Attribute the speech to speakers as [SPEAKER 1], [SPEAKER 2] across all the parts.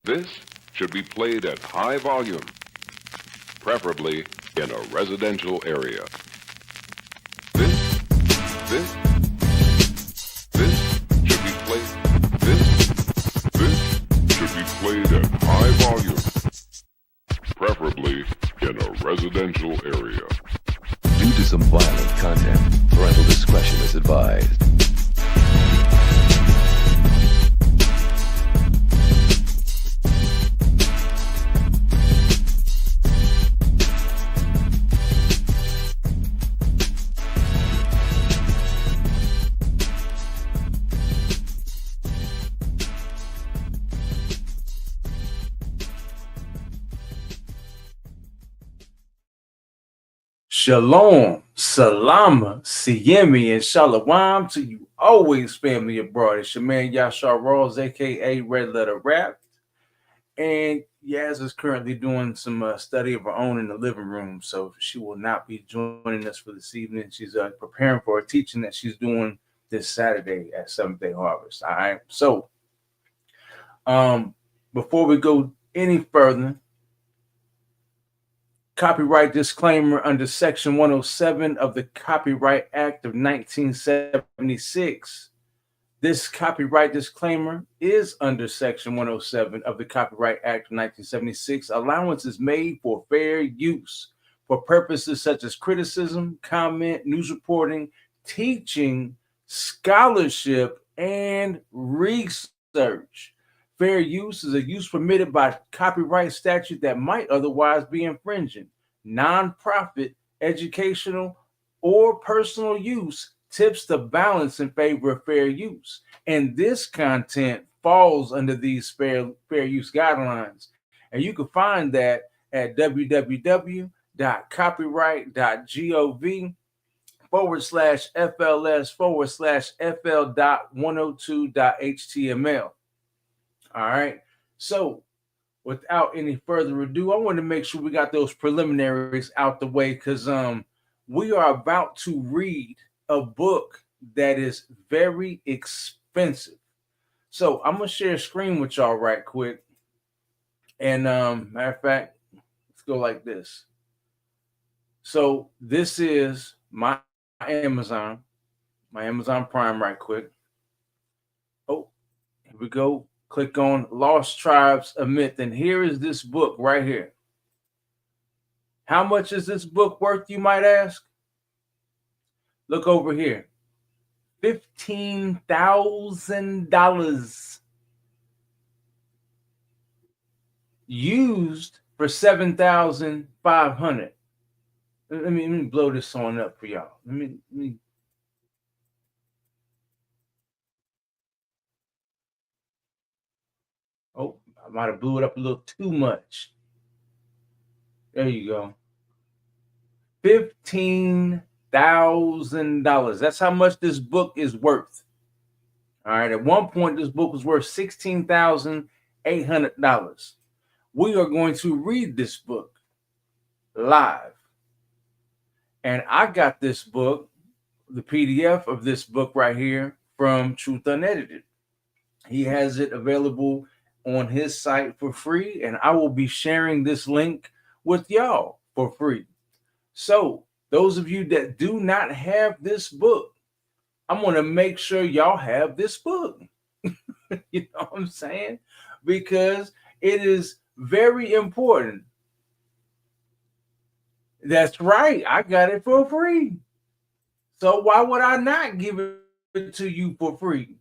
[SPEAKER 1] This should be played at high volume, preferably in a residential area. This, this, this should be played. This should be played at high volume, preferably in a residential area.
[SPEAKER 2] Due to some violent content, parental discretion is advised.
[SPEAKER 3] Shalom, salama, siyemi, and shalom to you always family abroad. It's your man Yashar Rawls, aka RedLetter Rap. And Yaz is currently doing some study of her own in the living room, so she will not be joining us for this evening. She's preparing for a teaching that she's doing this Saturday at Seventh Day Harvest. All right. So before we go any further, copyright disclaimer under Section 107 of the Copyright Act of 1976. This copyright disclaimer is under Section 107 of the Copyright Act of 1976. Allowance is made for fair use for purposes such as criticism, comment, news reporting, teaching, scholarship, and research. Fair use is a use permitted by copyright statute that might otherwise be infringing. Nonprofit, educational, or personal use tips the balance in favor of fair use. And this content falls under these fair use guidelines. And you can find that at www.copyright.gov/FLS/FL.102.html. All right. So without any further ado, I want to make sure we got those preliminaries out the way because we are about to read a book that is very expensive. So I'm gonna share a screen with y'all right quick. And matter of fact, let's go like this. So this is my Amazon Prime right quick. Oh, here we go. Click on Lost Tribes of Myth. And here is this book right here. How much is this book worth, you might ask? Look over here. $15,000. Used for $7,500. Let me blow this on up for y'all. Let me Oh, I might have blew it up a little too much. There you go. $15,000. That's how much this book is worth. All right. At one point, this book was worth $16,800. We are going to read this book live. And I got this book, the PDF of this book right here from Truth Unedited. He has it available on his site for free, and I will be sharing this link with y'all for free. So those of you that do not have this book, I'm going to make sure y'all have this book. You know what I'm saying? Because it is very important. That's right. I got it for free. So why would I not give it to you for free?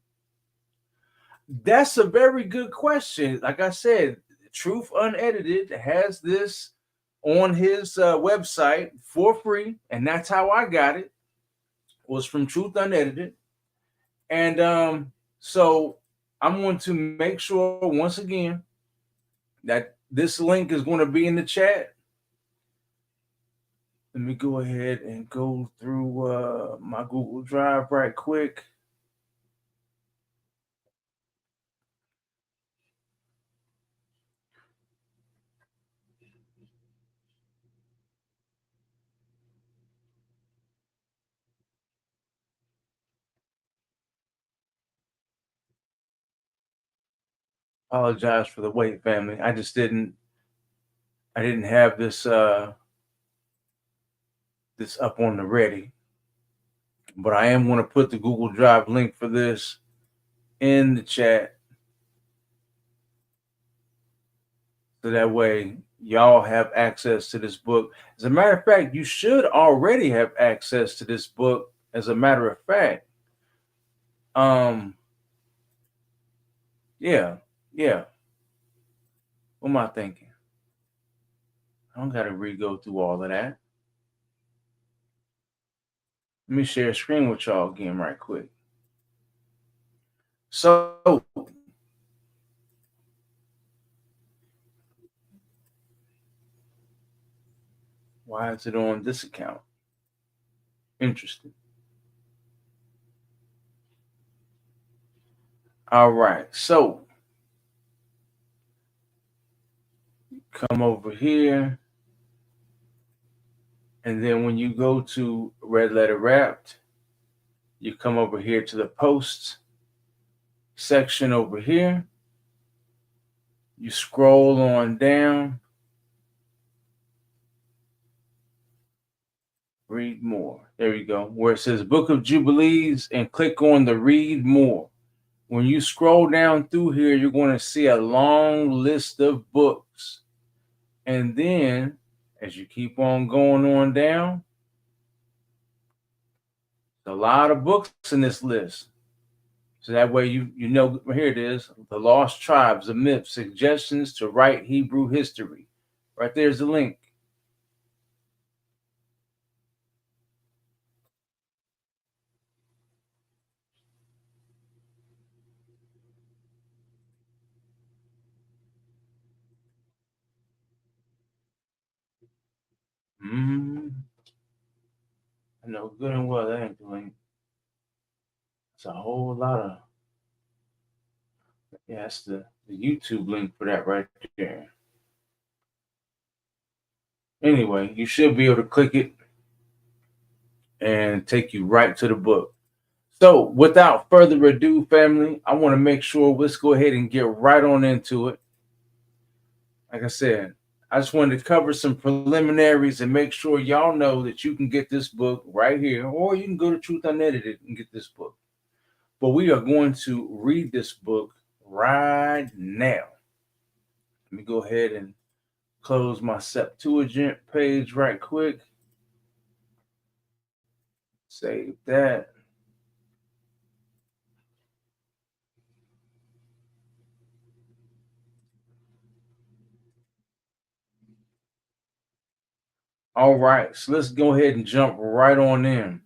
[SPEAKER 3] That's a very good question. Like I said, Truth Unedited has this on his website for free, and that's how I got it. Was from Truth Unedited, and so I'm going to make sure once again that this link is going to be in the chat. Let me go ahead and go through my Google Drive right quick. Apologize for the wait, family. I didn't have this this up on the ready, but I am going to put the Google Drive link for this in the chat, so that way y'all have access to this book. As a matter of fact, you should already have access to this book. As a matter of fact, yeah. What am I thinking? I don't got to re-go through all of that. Let me share a screen with y'all again right quick. So, why is it on this account? Interesting. All right. So, come over here. And then when you go to Red Letter Wrapped, you come over here to the posts section over here. You scroll on down. Read more. There you go. Where it says Book of Jubilees, and click on the Read More. When you scroll down through here, you're going to see a long list of books. And then as you keep on going on down, a lot of books in this list. So that way you know, here it is, The Lost Tribes, The Myths, Suggestions to Write Hebrew History. Right there's the link. I know good and well that ain't the link. It's a whole lot of, yeah, that's the YouTube link for that right there. Anyway, you should be able to click it and take you right to the book. So without further ado, family, I want to make sure let's go ahead and get right on into it. Like I said, I just wanted to cover some preliminaries and make sure y'all know that you can get this book right here, or you can go to Truth Unedited and get this book. But we are going to read this book right now. Let me go ahead and close my Septuagint page right quick. Save that. All right, so let's go ahead and jump right on in.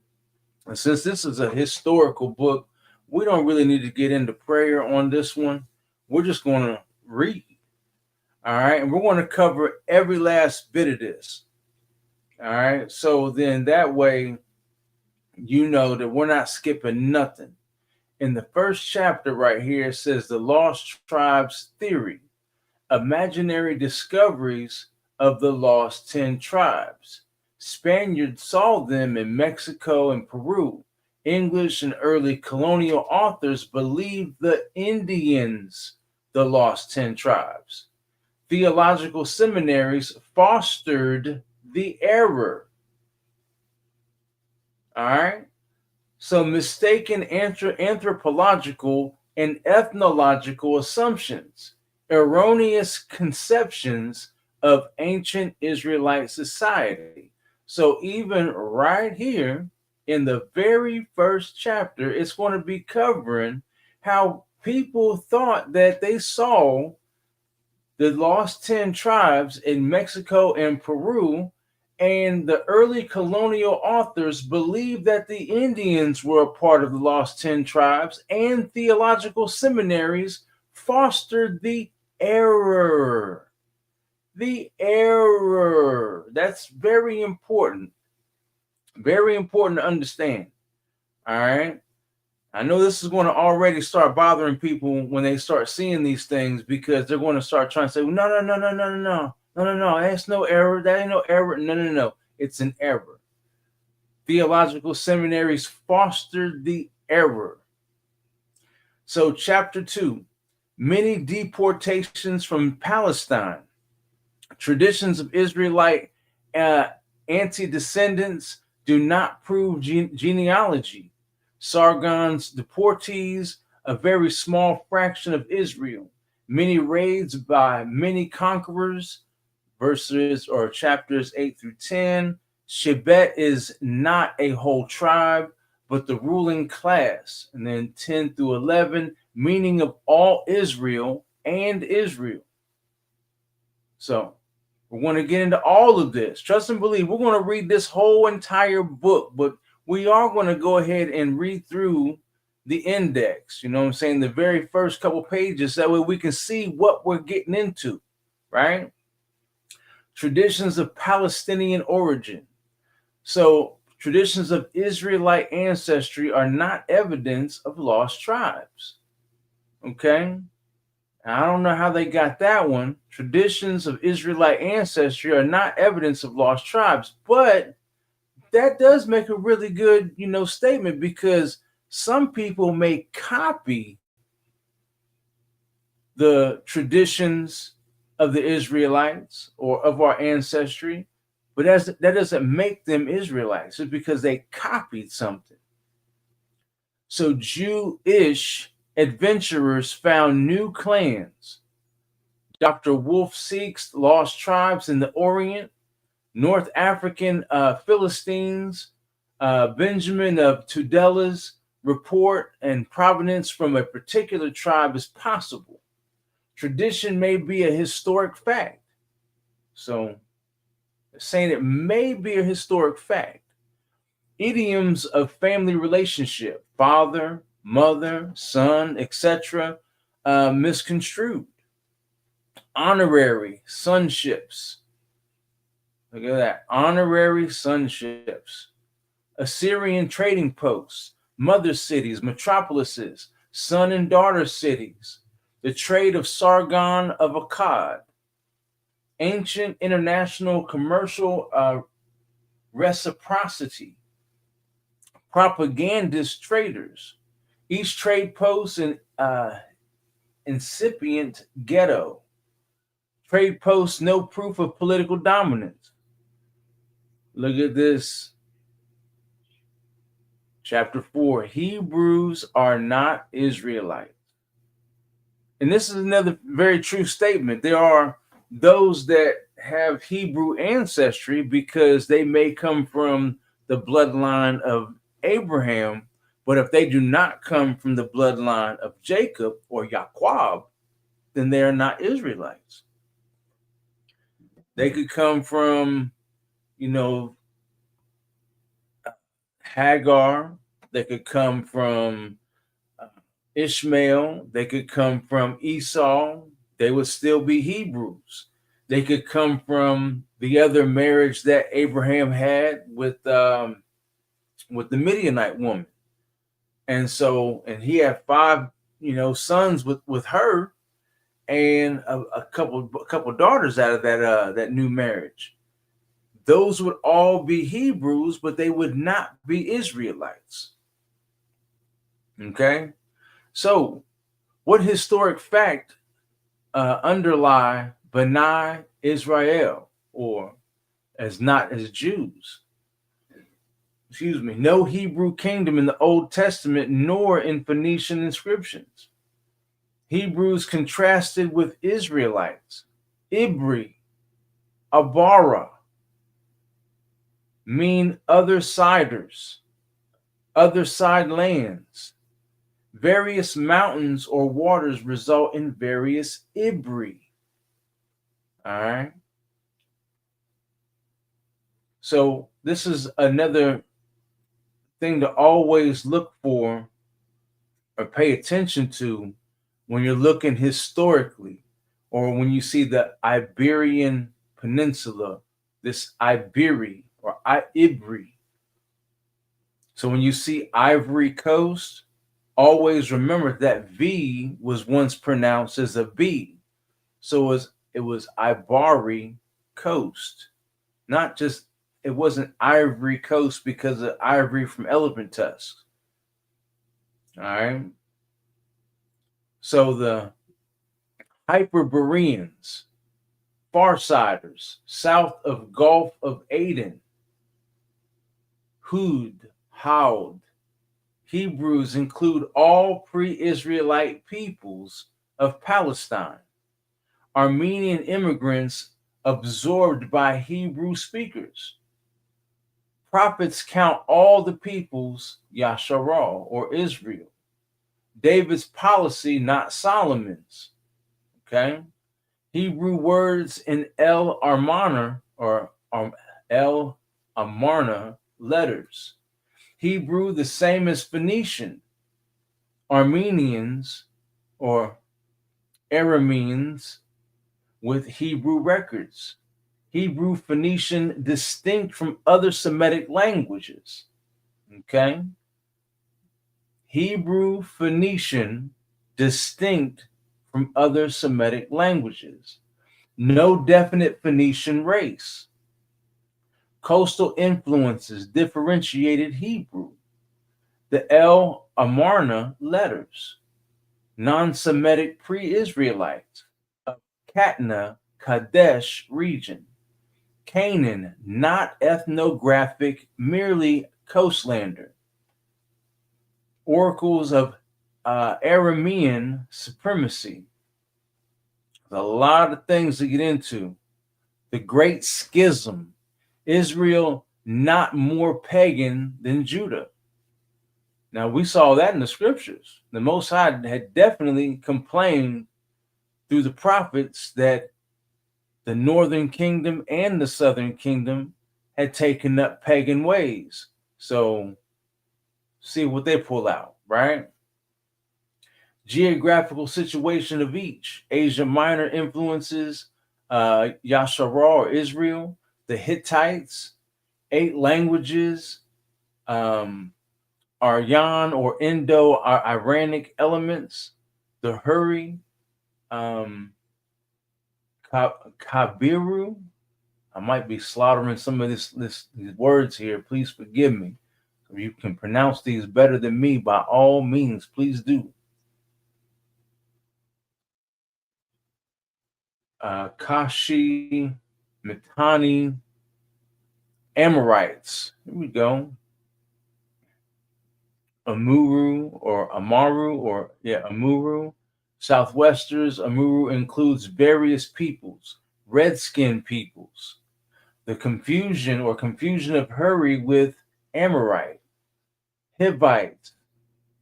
[SPEAKER 3] And since this is a historical book, we don't really need to get into prayer on this one. We're just going to read. All right, and we're going to cover every last bit of this. All right, so then that way, you know that we're not skipping nothing. In the first chapter right here, it says the Lost Tribes Theory, Imaginary Discoveries of the Lost 10 Tribes. Spaniards saw them in Mexico and Peru. English and early colonial authors believed the Indians the lost 10 tribes. Theological seminaries fostered the error. All right. So mistaken anthropological and ethnological assumptions, erroneous conceptions of ancient Israelite society. So even right here in the very first chapter, it's going to be covering how people thought that they saw the lost 10 tribes in Mexico and Peru, and the early colonial authors believed that the Indians were a part of the lost 10 tribes, and theological seminaries fostered the error. The error. That's very important. Very important to understand. All right. I know this is going to already start bothering people when they start seeing these things, because they're going to start trying to say, no. That's no error. That ain't no error. No. It's an error. Theological seminaries fostered the error. So chapter 2, Many deportations from Palestine. Traditions of Israelite uh, antecedents do not prove genealogy. Sargon's deportees, a very small fraction of Israel. Many raids by many conquerors, verses or chapters 8 through 10. Shebet is not a whole tribe, but the ruling class. And then 10 through 11, meaning of all Israel and Israel. So we're going to get into all of this. Trust and believe. We're going to read this whole entire book, but we are going to go ahead and read through the index. You know what I'm saying? The very first couple pages. That way we can see what we're getting into, right? Traditions of Palestinian origin. So traditions of Israelite ancestry are not evidence of lost tribes. Okay? I don't know how they got that one. Traditions of Israelite ancestry are not evidence of lost tribes, but that does make a really good, statement, because some people may copy the traditions of the Israelites or of our ancestry, but that doesn't make them Israelites. It's because they copied something. So Jewish adventurers found new clans. Dr. Wolf seeks lost tribes in the Orient. North African Philistines, Benjamin of Tudela's report and provenance from a particular tribe is possible. Tradition may be a historic fact. So saying it may be a historic fact. Idioms of family relationship, father, mother, son, etc., misconstrued. Honorary sonships. Look at that. Honorary sonships. Assyrian trading posts, mother cities, metropolises, son and daughter cities. The trade of Sargon of Akkad. Ancient international commercial reciprocity. Propagandist traders. Each trade post an incipient ghetto. Trade posts no proof of political dominance. Look at this. Chapter 4. Hebrews are not Israelites. And this is another very true statement. There are those that have Hebrew ancestry because they may come from the bloodline of Abraham, but if they do not come from the bloodline of Jacob or Jacob, then they are not Israelites. They could come from, Hagar. They could come from Ishmael. They could come from Esau. They would still be Hebrews. They could come from the other marriage that Abraham had with the Midianite woman. And he had 5, sons with her, and a couple daughters out of that new marriage. Those would all be Hebrews, but they would not be Israelites. Okay? So, what historic fact underlie B'nai Israel, or as not as Jews? No Hebrew kingdom in the Old Testament, nor in Phoenician inscriptions. Hebrews contrasted with Israelites. Ibri, Abara, mean other siders, other side lands. Various mountains or waters result in various Ibri. All right. So this is another thing to always look for or pay attention to when you're looking historically, or when you see the Iberian Peninsula, this Iberi or Ibri. So when you see Ivory Coast, always remember that V was once pronounced as a B. So it was Ivory Coast, not just, it wasn't Ivory Coast because of ivory from elephant tusks. All right. So the Hyperboreans, Farsiders, south of Gulf of Aden, Howd. Hebrews include all pre-Israelite peoples of Palestine. Armenian immigrants absorbed by Hebrew speakers. Prophets count all the peoples Yasharal or Israel. David's policy, not Solomon's. Okay. Hebrew words in El Armana or El Amarna letters. Hebrew the same as Phoenician. Armenians or Arameans with Hebrew records. Hebrew Phoenician distinct from other Semitic languages. Okay. Hebrew Phoenician distinct from other Semitic languages. No definite Phoenician race. Coastal influences differentiated Hebrew. The El Amarna letters. Non-Semitic pre-Israelites of Katna, Kadesh region. Canaan, not ethnographic, merely coastlander. Oracles of Aramean supremacy. There's a lot of things to get into. The Great Schism. Israel not more pagan than Judah. Now, we saw that in the scriptures. The Most High had definitely complained through the prophets that the northern kingdom and the southern kingdom had taken up pagan ways. So, see what they pull out, right? Geographical situation of each. Asia Minor influences Yasharal or Israel, the Hittites, 8 languages, Aryan or Indo-Iranic elements, the Hurri, Kabiru. I might be slaughtering some of these words here. Please forgive me. If you can pronounce these better than me, by all means, please do. Kashi, Mitanni, Amorites. Here we go. Amuru. Southwesters. Amuru includes various peoples, redskin peoples. The confusion of Hurri with Amorite, Hivites,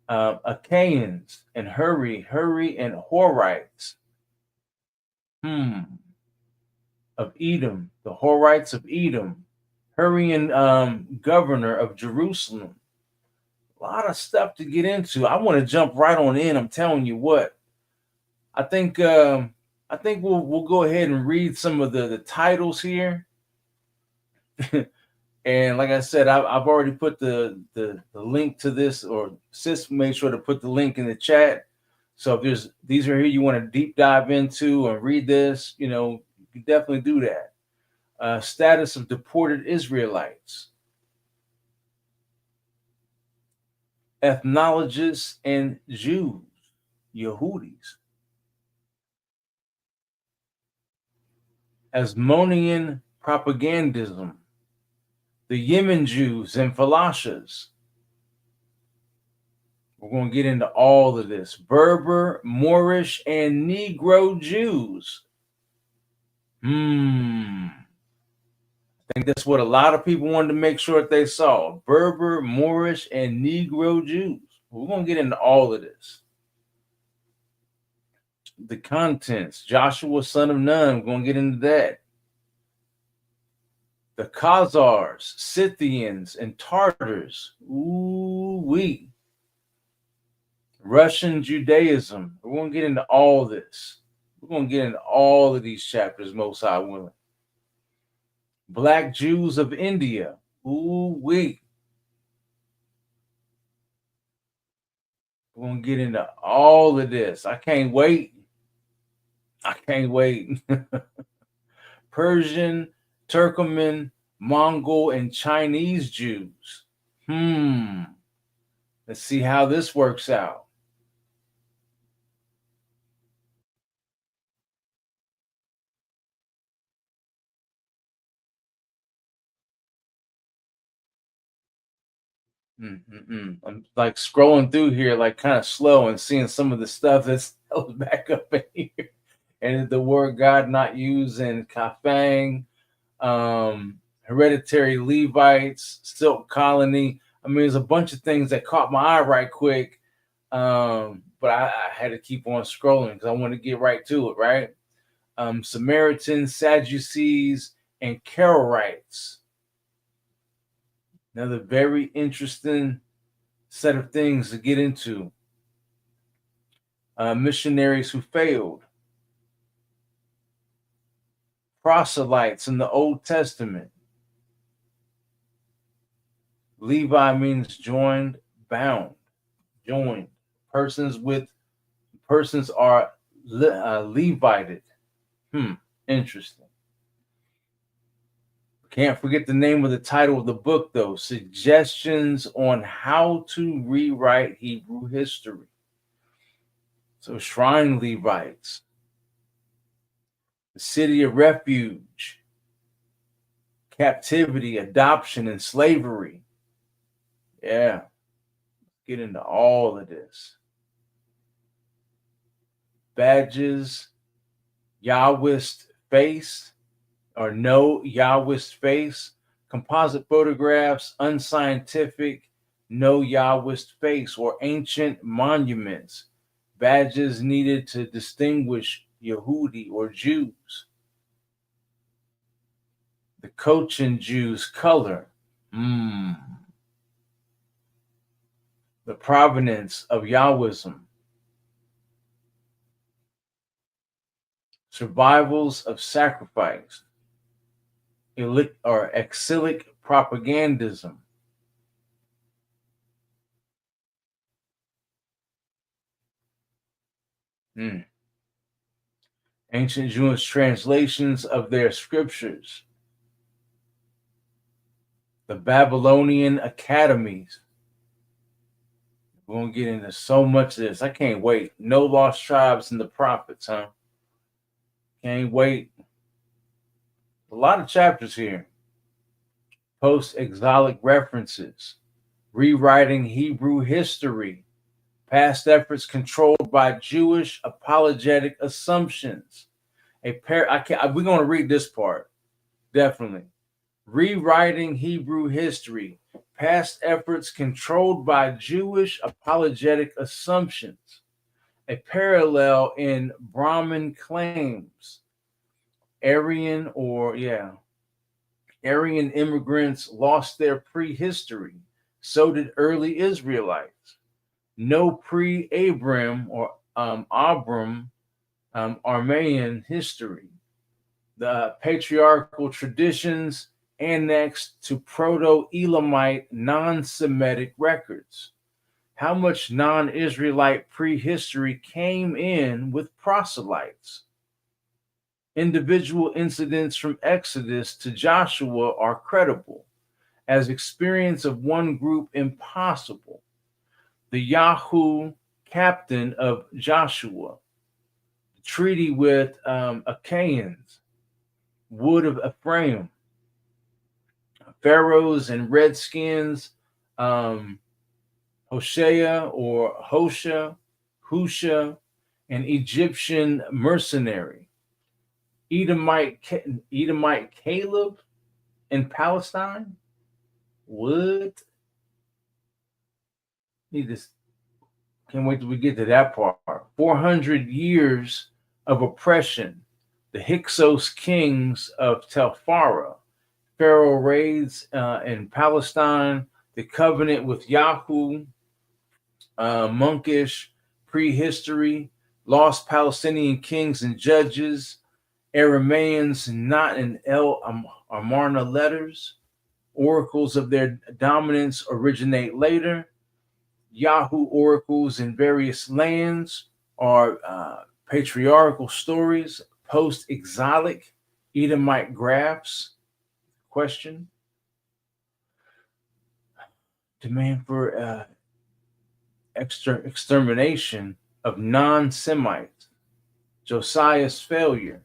[SPEAKER 3] Achaeans, and Hurri and Horites. Of Edom, the Horites of Edom, Hurrian governor of Jerusalem. A lot of stuff to get into. I want to jump right on in. I'm telling you what. I think we'll go ahead and read some of the titles here. And like I said, I've already put the link to this, or Sis made sure to put the link in the chat. So if these are here you want to deep dive into and read this, you can definitely do that. Status of deported Israelites. Ethnologists and Jews, Yehudis. Asmonean propagandism. The Yemen Jews and Falashas. We're going to get into all of this. Berber, Moorish, and Negro Jews. I think that's what a lot of people wanted to make sure that they saw. Berber, Moorish, and Negro Jews. We're going to get into all of this. The contents. Joshua, son of Nun. We're going to get into that. The Khazars, Scythians, and Tartars. Ooh-wee. Russian Judaism. We're going to get into all this. We're going to get into all of these chapters, Most High willing. Black Jews of India. Ooh-wee. We're going to get into all of this. I can't wait. Persian, Turkoman, Mongol, and Chinese Jews. Let's see how this works out. I'm like scrolling through here, like kind of slow, and seeing some of the stuff that's held back up in here. And the word God not used in Kafang, hereditary Levites, silk colony. I mean, there's a bunch of things that caught my eye right quick. But I had to keep on scrolling because I want to get right to it, right? Samaritans, Sadducees, and Karaites. Another very interesting set of things to get into. Missionaries who failed. Proselytes in the Old Testament. Levi means joined, bound, joined. Persons are Levited. Interesting. Can't forget the name of the title of the book, though. Suggestions on how to rewrite Hebrew history. So, shrine Levites, the city of refuge, captivity, adoption, and slavery. Yeah, get into all of this. Badges, Yahwist face, or no Yahwist face, composite photographs, unscientific, no Yahwist face, or ancient monuments, badges needed to distinguish Yehudi or Jews. The Cochin Jews' color. The provenance of Yahwism. Survivals of sacrifice. Exilic propagandism. Ancient Jewish translations of their scriptures. The Babylonian academies. We're going to get into so much of this. I can't wait. No lost tribes in the prophets, huh? Can't wait. A lot of chapters here. Post-exilic references. Rewriting Hebrew history. Past efforts controlled by Jewish apologetic assumptions. We're going to read this part. Definitely. Rewriting Hebrew history. Past efforts controlled by Jewish apologetic assumptions. A parallel in Brahmin claims. Aryan immigrants lost their prehistory. So did early Israelites. No pre-Abram or Abram Armenian history. The patriarchal traditions annexed to Proto-Elamite non-Semitic records. How much non-Israelite prehistory came in with proselytes? Individual incidents from Exodus to Joshua are credible, as experience of one group impossible. The Yahoo captain of Joshua, the treaty with Achaeans, wood of Ephraim, pharaohs and redskins, Hoshea or Hosha, Husha, an Egyptian mercenary, Edomite Caleb in Palestine. What? Can't wait till we get to that part. 400 years of oppression. The Hyksos kings of Telphara, Pharaoh raids in Palestine, the covenant with Yahoo, monkish prehistory, lost Palestinian kings and judges, Aramaeans not in El Amarna letters, oracles of their dominance originate later. Yahoo oracles in various lands are patriarchal stories, post-exilic Edomite graphs. Question. Demand for extermination of non-Semites. Josiah's failure.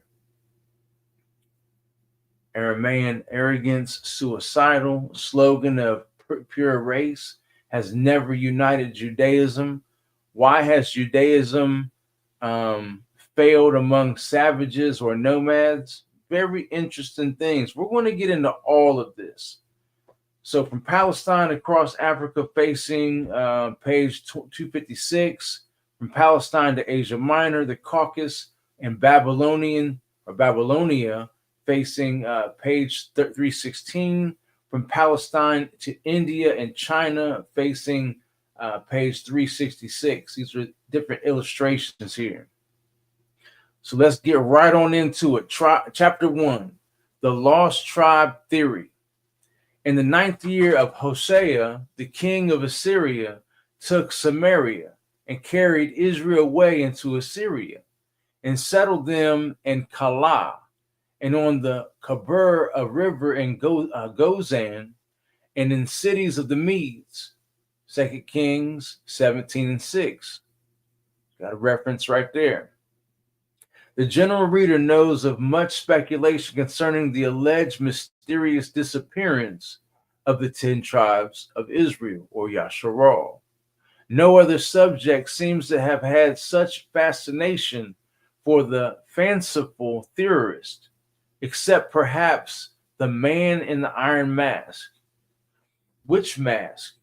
[SPEAKER 3] Aramaean arrogance, suicidal, slogan of pure race, has never united Judaism? Why has Judaism failed among savages or nomads? Very interesting things. We're going to get into all of this. So from Palestine across Africa facing page 256, from Palestine to Asia Minor, the Caucasus, and Babylonia facing page 316, from Palestine to India and China facing page 366. These are different illustrations here. So let's get right on into it. Chapter 1, the Lost Tribe Theory. In the 9th year of Hosea, the king of Assyria took Samaria and carried Israel away into Assyria and settled them in Calah and on the Khabur, a river in Gozan, and in cities of the Medes. 2 Kings 17:6. Got a reference right there. The general reader knows of much speculation concerning the alleged mysterious disappearance of the 10 tribes of Israel, or Yasharal. No other subject seems to have had such fascination for the fanciful theorist, except perhaps the man in the iron mask. Which mask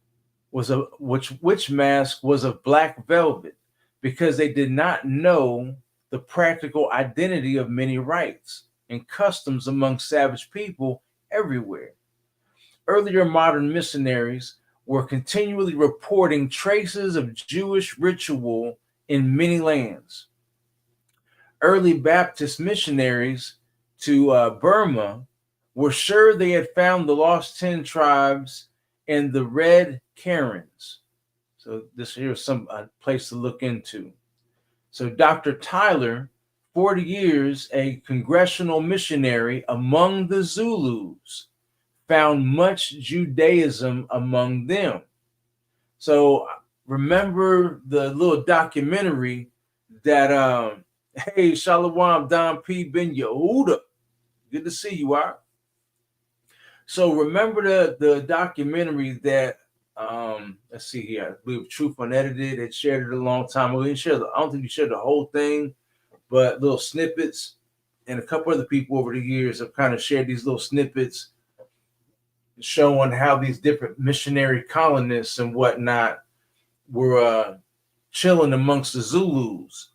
[SPEAKER 3] was of black velvet, because they did not know the practical identity of many rites and customs among savage people everywhere. Earlier modern missionaries were continually reporting traces of Jewish ritual in many lands. Early Baptist missionaries to Burma were sure they had found the lost 10 tribes in the Red Karens. So this here is some place to look into. So Dr. Tyler, 40 years a congressional missionary among the Zulus, found much Judaism among them. So remember the little documentary that, hey, Shalom, Don P. Ben Yehuda. Good to see you, Art. So remember the documentary that, let's see here, I believe Truth Unedited had shared it a long time ago. I don't think we shared the whole thing, but little snippets. And a couple other people over the years have kind of shared these little snippets showing how these different missionary colonists and whatnot were chilling amongst the Zulus.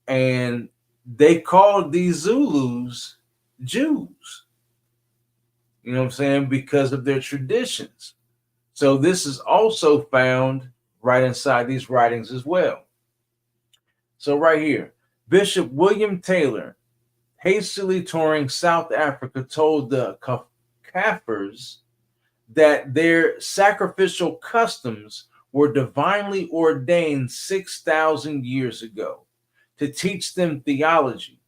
[SPEAKER 3] And they called these Zulus Jews. You know what I'm saying? Because of their traditions. So this is also found right inside these writings as well. So right here, Bishop William Taylor, hastily touring South Africa, told the Kafirs that their sacrificial customs were divinely ordained 6,000 years ago to teach them theology.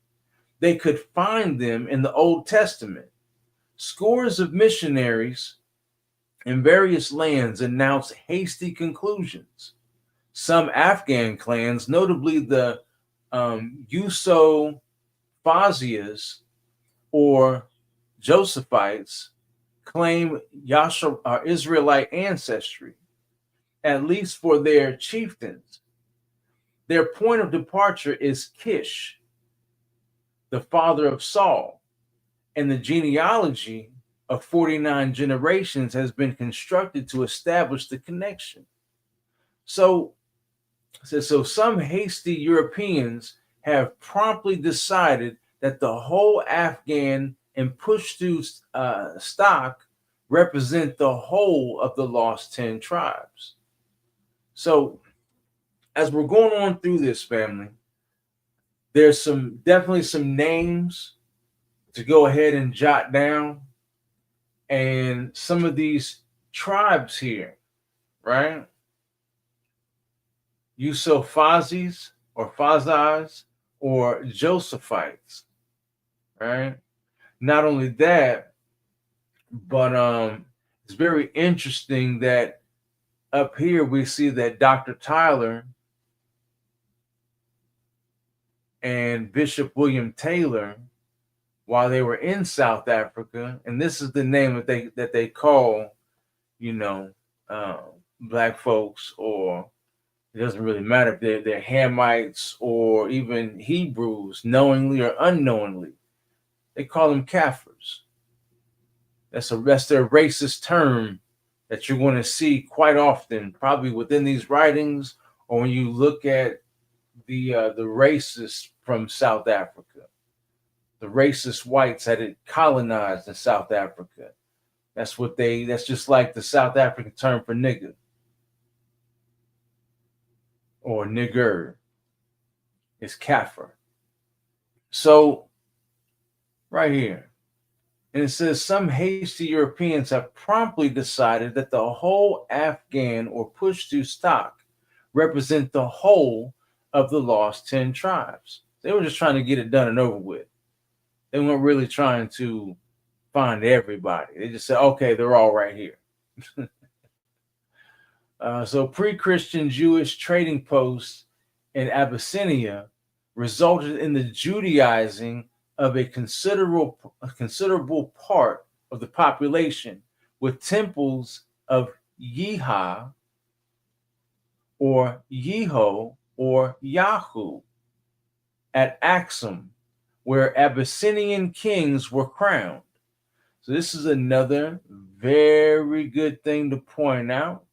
[SPEAKER 3] They could find them in the Old Testament. Scores of missionaries in various lands announced hasty conclusions. Some Afghan clans, notably the Yusufzais or Josephites, claim Israelite ancestry, at least for their chieftains. Their point of departure is Kish, the father of Saul, and the genealogy of 49 generations has been constructed to establish the connection. So some hasty Europeans have promptly decided that the whole Afghan and Pashto stock represent the whole of the lost 10 tribes. So as we're going on through this, family, there's definitely some names to go ahead and jot down, and some of these tribes here, right? Yusufzais or Fazais or Josephites, right? Not only that, but it's very interesting that up here we see that Dr. Tyler and Bishop William Taylor, while they were in South Africa, and this is the name that they call, black folks, or it doesn't really matter if they're Hamites or even Hebrews, knowingly or unknowingly. They call them Kafirs. That's their racist term that you're going to see quite often, probably within these writings, or when you look at the racists from South Africa, the racist whites that had colonized in South Africa. That's just like the South African term for nigger or nigger is Kafir. So right here, and it says some hasty Europeans have promptly decided that the whole Afghan or Pashto stock represent the whole of the lost 10 tribes. They were just trying to get it done and over with. They weren't really trying to find everybody. They just said, okay, they're all right here. So pre-Christian Jewish trading posts in Abyssinia resulted in the Judaizing of a considerable part of the population, with temples of Yeha or Yeho or Yahu at Axum, where Abyssinian kings were crowned. So this is another very good thing to point out.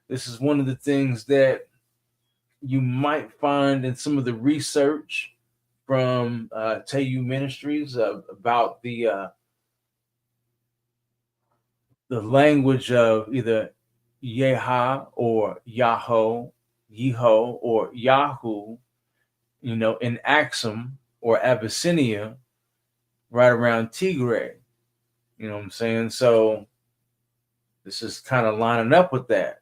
[SPEAKER 3] This is one of the things that you might find in some of the research from Teyu Ministries about the language of either Yeha or Yeho or Yahu, in Axum or Abyssinia, right around Tigray. You know what I'm saying? So this is kind of lining up with that.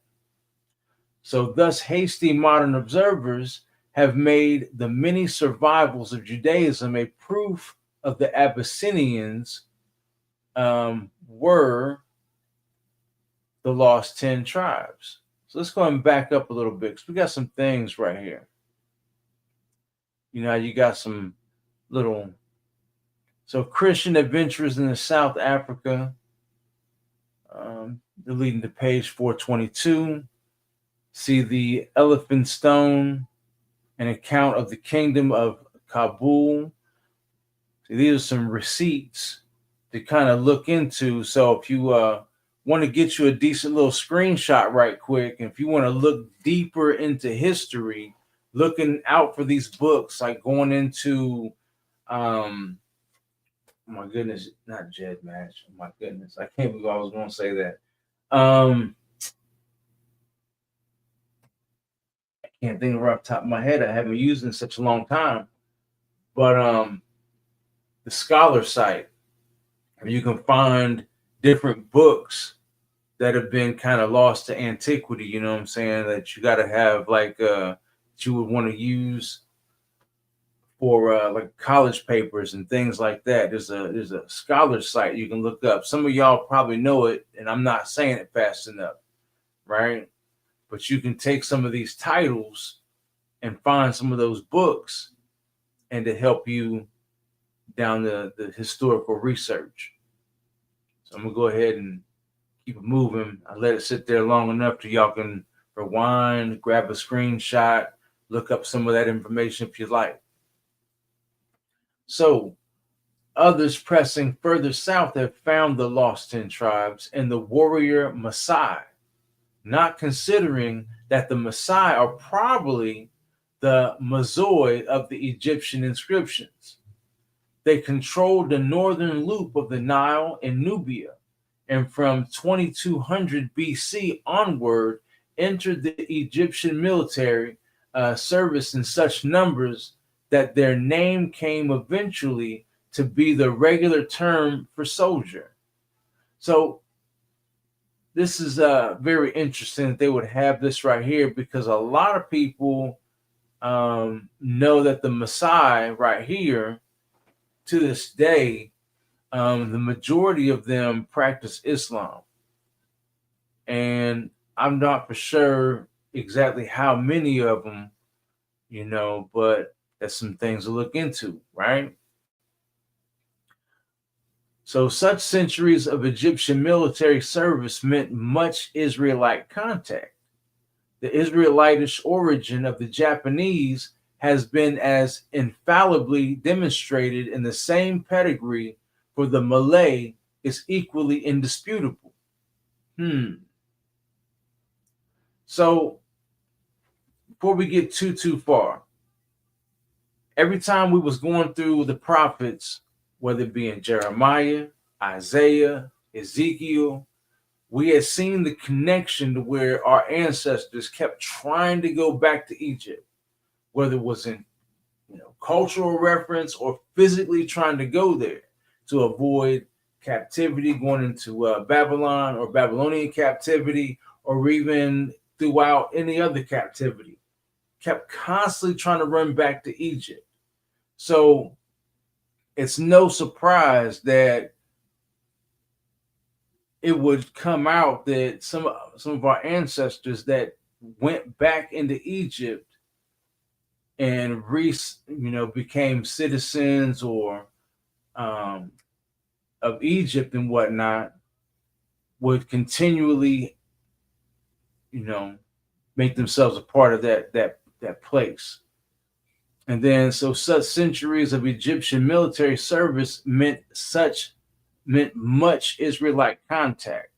[SPEAKER 3] So thus, hasty modern observers have made the many survivals of Judaism a proof of the Abyssinians were the lost 10 tribes. So let's go and back up a little bit, because we got some things right here. You got some little... So Christian adventurers in the South Africa, they're leading to page 422. See the Elephant Stone, an account of the kingdom of Kabul. See, these are some receipts to kind of look into. So if you want to get you a decent little screenshot right quick, and if you want to look deeper into history, looking out for these books, like going into, my goodness, not Jed Match. Oh my goodness, I can't believe I was going to say that. Can't think of it off the top of my head. I haven't used it in such a long time. But the scholar site, where you can find different books that have been kind of lost to antiquity, you know what I'm saying, that you got to have that you would want to use for like college papers and things like that. There's a scholar site you can look up. Some of y'all probably know it, and I'm not saying it fast enough, right? But you can take some of these titles and find some of those books, and to help you down the historical research. So I'm going to go ahead and keep it moving. I let it sit there long enough till y'all can rewind, grab a screenshot, look up some of that information if you like. So others pressing further south have found the lost 10 tribes and the warrior Maasai, not considering that the Maasai are probably the Mazoi of the Egyptian inscriptions. They controlled the northern loop of the Nile in Nubia, and from 2200 BC onward entered the Egyptian military service in such numbers that their name came eventually to be the regular term for soldier. So this is very interesting that they would have this right here, because a lot of people know that the Maasai right here, to this day, the majority of them practice Islam. And I'm not for sure exactly how many of them, but that's some things to look into, right? So such centuries of Egyptian military service meant much Israelite contact. The Israelitish origin of the Japanese has been as infallibly demonstrated in the same pedigree for the Malay is equally indisputable. So before we get too far, every time we was going through the prophets, whether it be in Jeremiah, Isaiah, Ezekiel, we had seen the connection to where our ancestors kept trying to go back to Egypt, whether it was in cultural reference or physically trying to go there to avoid captivity, going into Babylon or Babylonian captivity, or even throughout any other captivity. Kept constantly trying to run back to Egypt. So it's no surprise that it would come out that some of our ancestors that went back into Egypt and became citizens or of Egypt and whatnot would continually make themselves a part of that place. And then so such centuries of Egyptian military service meant much Israelite contact.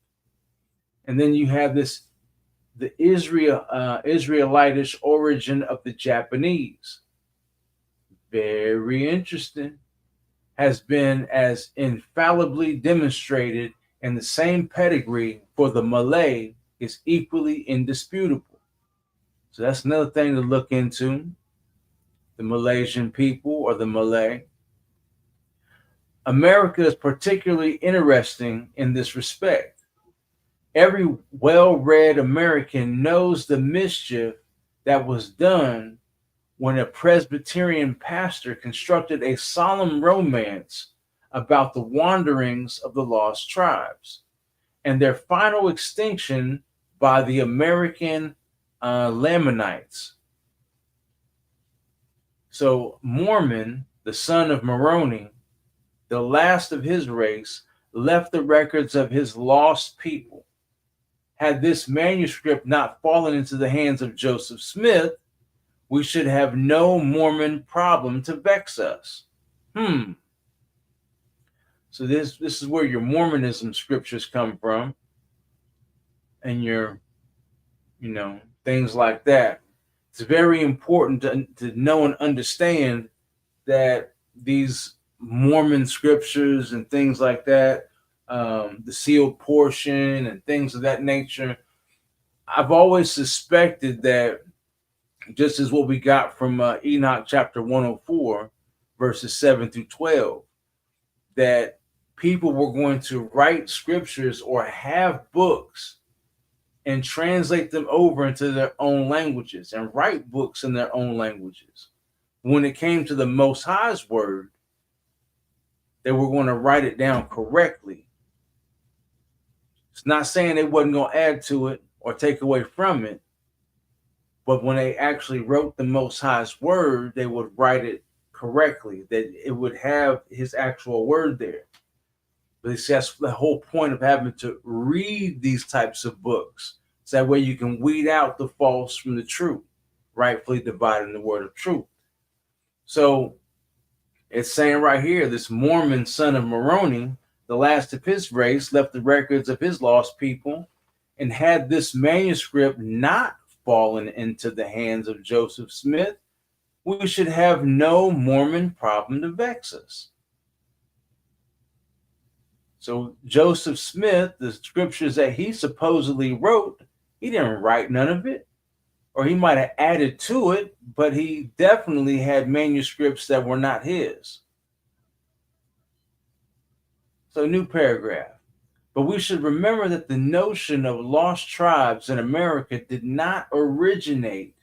[SPEAKER 3] And then you have the Israelitish origin of the Japanese. Very interesting. Has been as infallibly demonstrated in the same pedigree for the Malay is equally indisputable. So that's another thing to look into. The Malaysian people or the Malay. America is particularly interesting in this respect. Every well-read American knows the mischief that was done when a Presbyterian pastor constructed a solemn romance about the wanderings of the lost tribes and their final extinction by the American Lamanites. So Mormon, the son of Moroni, the last of his race, left the records of his lost people. Had this manuscript not fallen into the hands of Joseph Smith, we should have no Mormon problem to vex us. So this is where your Mormonism scriptures come from, and your, things like that. It's very important to know and understand that these Mormon scriptures and things like that, the sealed portion and things of that nature, I've always suspected that just as what we got from Enoch chapter 104, verses 7 through 12, that people were going to write scriptures or have books and translate them over into their own languages and write books in their own languages. When it came to the Most High's word, they were going to write it down correctly. It's not saying they wasn't going to add to it or take away from it, but when they actually wrote the Most High's word, they would write it correctly, that it would have his actual word there. But it's just the whole point of having to read these types of books. So that way you can weed out the false from the true, rightfully dividing the word of truth. So it's saying right here, this Mormon son of Moroni, the last of his race, left the records of his lost people, and had this manuscript not fallen into the hands of Joseph Smith, we should have no Mormon problem to vex us. So Joseph Smith, the scriptures that he supposedly wrote, he didn't write none of it, or he might have added to it, but he definitely had manuscripts that were not his. So new paragraph. But we should remember that the notion of lost tribes in America did not originate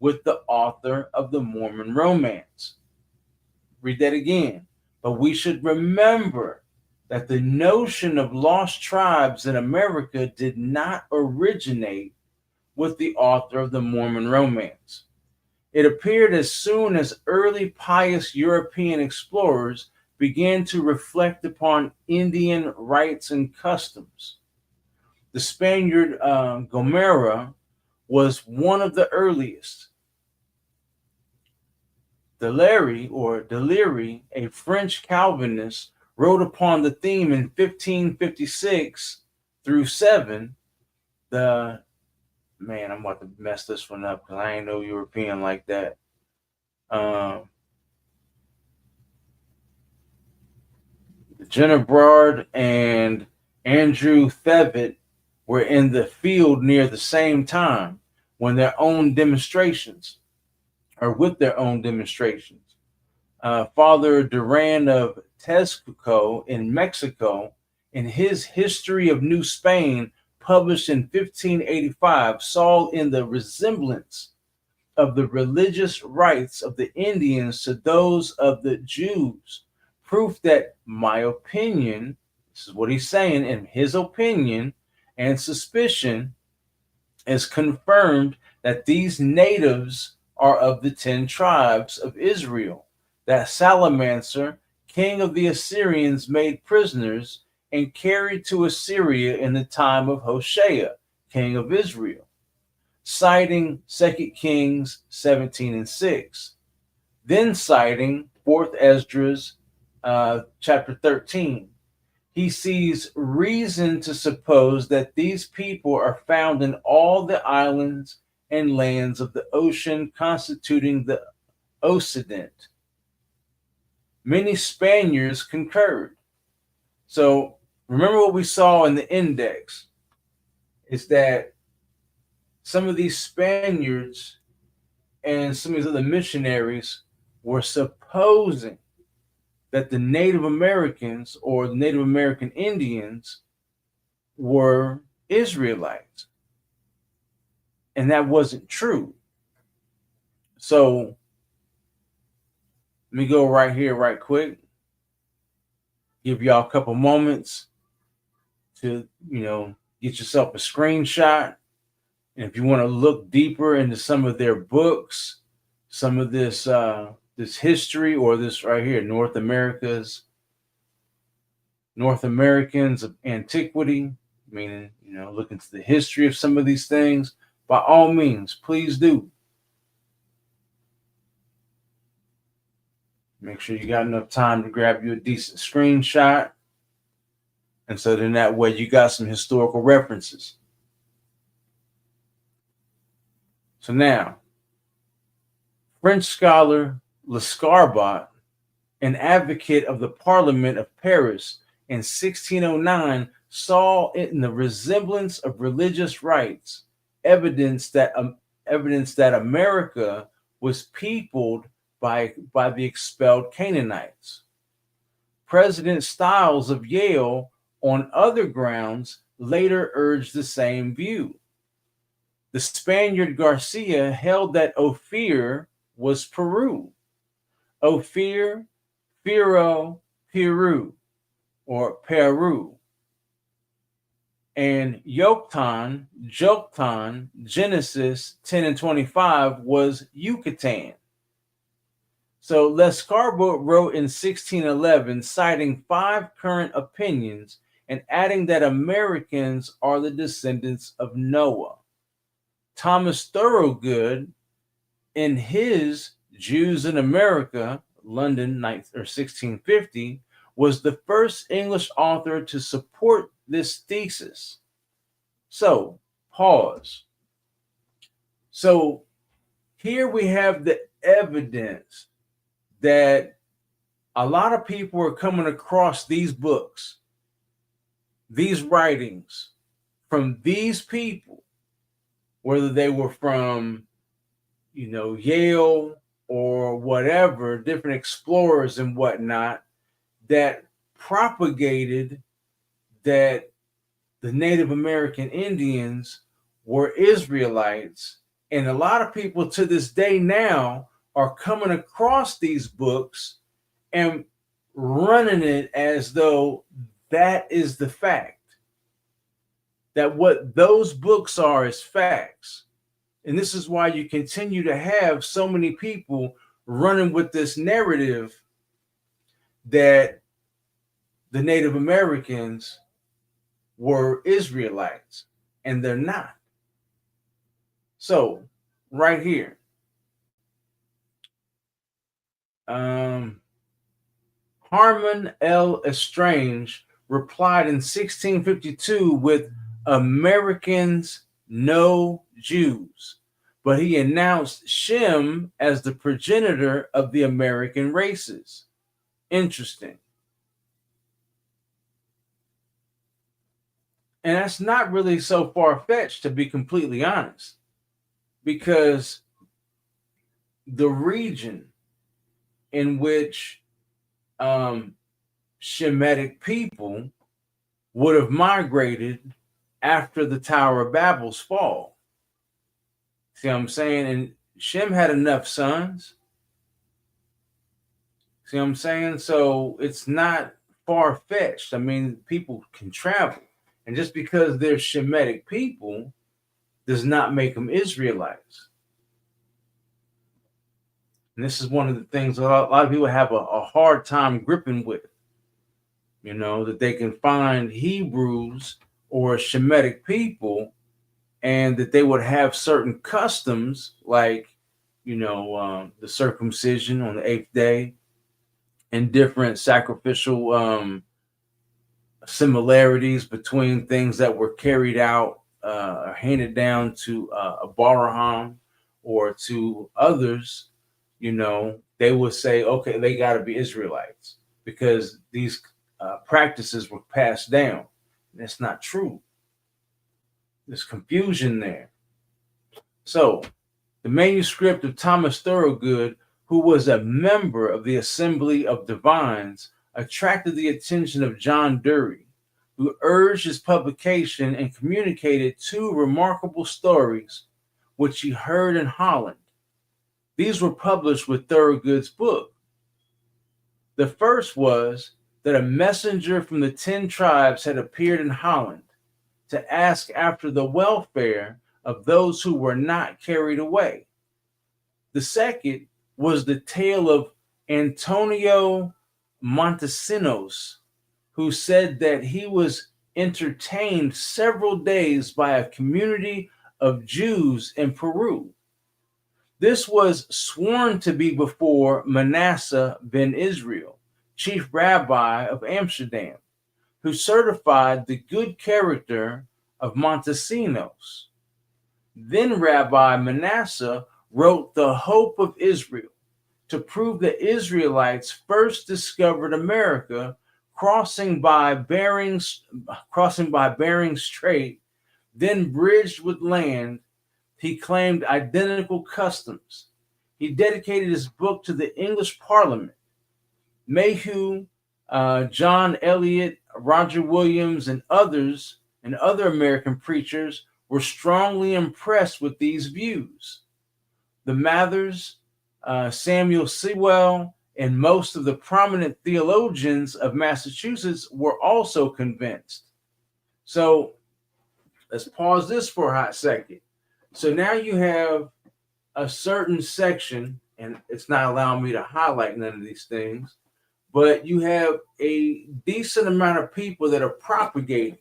[SPEAKER 3] with the author of the Mormon romance. Read that again. But we should remember that the notion of lost tribes in America did not originate with the author of the Mormon romance. It appeared as soon as early pious European explorers began to reflect upon Indian rites and customs. The Spaniard Gomera was one of the earliest. Delary, a French Calvinist, wrote upon the theme in 1556 through 7. I'm about to mess this one up because I ain't no European like that. Genebrard and Andrew Thevet were in the field near the same time with their own demonstrations. Father Duran of Texcoco in Mexico, in his History of New Spain, published in 1585, saw in the resemblance of the religious rites of the Indians to those of the Jews proof that my opinion, this is what he's saying, in his opinion and suspicion is confirmed that these natives are of the 10 tribes of Israel, that Salmanasar, king of the Assyrians, made prisoners and carried to Assyria in the time of Hoshea, king of Israel, citing 2 Kings 17 and 6, then citing 4th Esdras chapter 13. He sees reason to suppose that these people are found in all the islands and lands of the ocean constituting the Occident. Many Spaniards concurred. So remember what we saw in the index is that some of these Spaniards and some of these other missionaries were supposing that the Native Americans or the Native American Indians were Israelites. And that wasn't true. So let me go right here, right quick. Give y'all a couple moments to, get yourself a screenshot. And if you want to look deeper into some of their books, some of this history, or this right here, North Americans of Antiquity, meaning, look into the history of some of these things, by all means, please do. Make sure you got enough time to grab you a decent screenshot. And so then that way you got some historical references. So now, French scholar Lescarbot, an advocate of the Parliament of Paris in 1609, saw in the resemblance of religious rites evidence that America was peopled by the expelled Canaanites. President Stiles of Yale, on other grounds, later urged the same view. The Spaniard Garcia held that Ophir was Peru. Ophir, Firo, Peru, or Peru. And Joktan, Genesis 10 and 25 was Yucatan. So Lescarbot wrote in 1611, citing 5 current opinions and adding that Americans are the descendants of Noah. Thomas Thorogood, in his Jews in America, London, 1650, was the first English author to support this thesis. So, pause. So, here we have the evidence that a lot of people are coming across these books, these writings from these people, whether they were from, Yale or whatever, different explorers and whatnot, that propagated that the Native American Indians were Israelites. And a lot of people to this day now are coming across these books and running it as though that is the fact, that what those books are is facts. And this is why you continue to have so many people running with this narrative that the Native Americans were Israelites, and they're not. So, right here, Harmon L. Estrange replied in 1652 with Americans No Jews, but he announced Shem as the progenitor of the American races. Interesting. And that's not really so far-fetched, to be completely honest, because the region in which Shemitic people would have migrated after the Tower of Babel's fall. See what I'm saying? And Shem had enough sons. See what I'm saying? So it's not far-fetched. I mean, people can travel. And just because they're Shemitic people does not make them Israelites. And this is one of the things a lot of people have a hard time gripping with. You know, that they can find Hebrews or Shemitic people and that they would have certain customs like, you know, the circumcision on the 8th day and different sacrificial similarities between things that were carried out or handed down to Abraham or to others. You know, they would say, okay, they got to be Israelites because these practices were passed down. That's not true. There's confusion there. So, the manuscript of Thomas Thorogood, who was a member of the Assembly of Divines, attracted the attention of John Dury, who urged his publication and communicated two remarkable stories which he heard in Holland. These were published with Thorogood's book. The first was that a messenger from the 10 tribes had appeared in Holland to ask after the welfare of those who were not carried away. The second was the tale of Antonio Montesinos, who said that he was entertained several days by a community of Jews in Peru. This was sworn to be before Manasseh ben Israel, chief rabbi of Amsterdam, who certified the good character of Montesinos. Then Rabbi Manasseh wrote The Hope of Israel to prove that Israelites first discovered America crossing by Bering Strait, then bridged with land. He claimed identical customs. He dedicated his book to the English Parliament. Mayhew, John Eliot, Roger Williams, and other American preachers were strongly impressed with these views. The Mathers, Samuel Sewell, and most of the prominent theologians of Massachusetts were also convinced. So let's pause this for a hot second. So now you have a certain section, and it's not allowing me to highlight none of these things, but you have a decent amount of people that are propagating,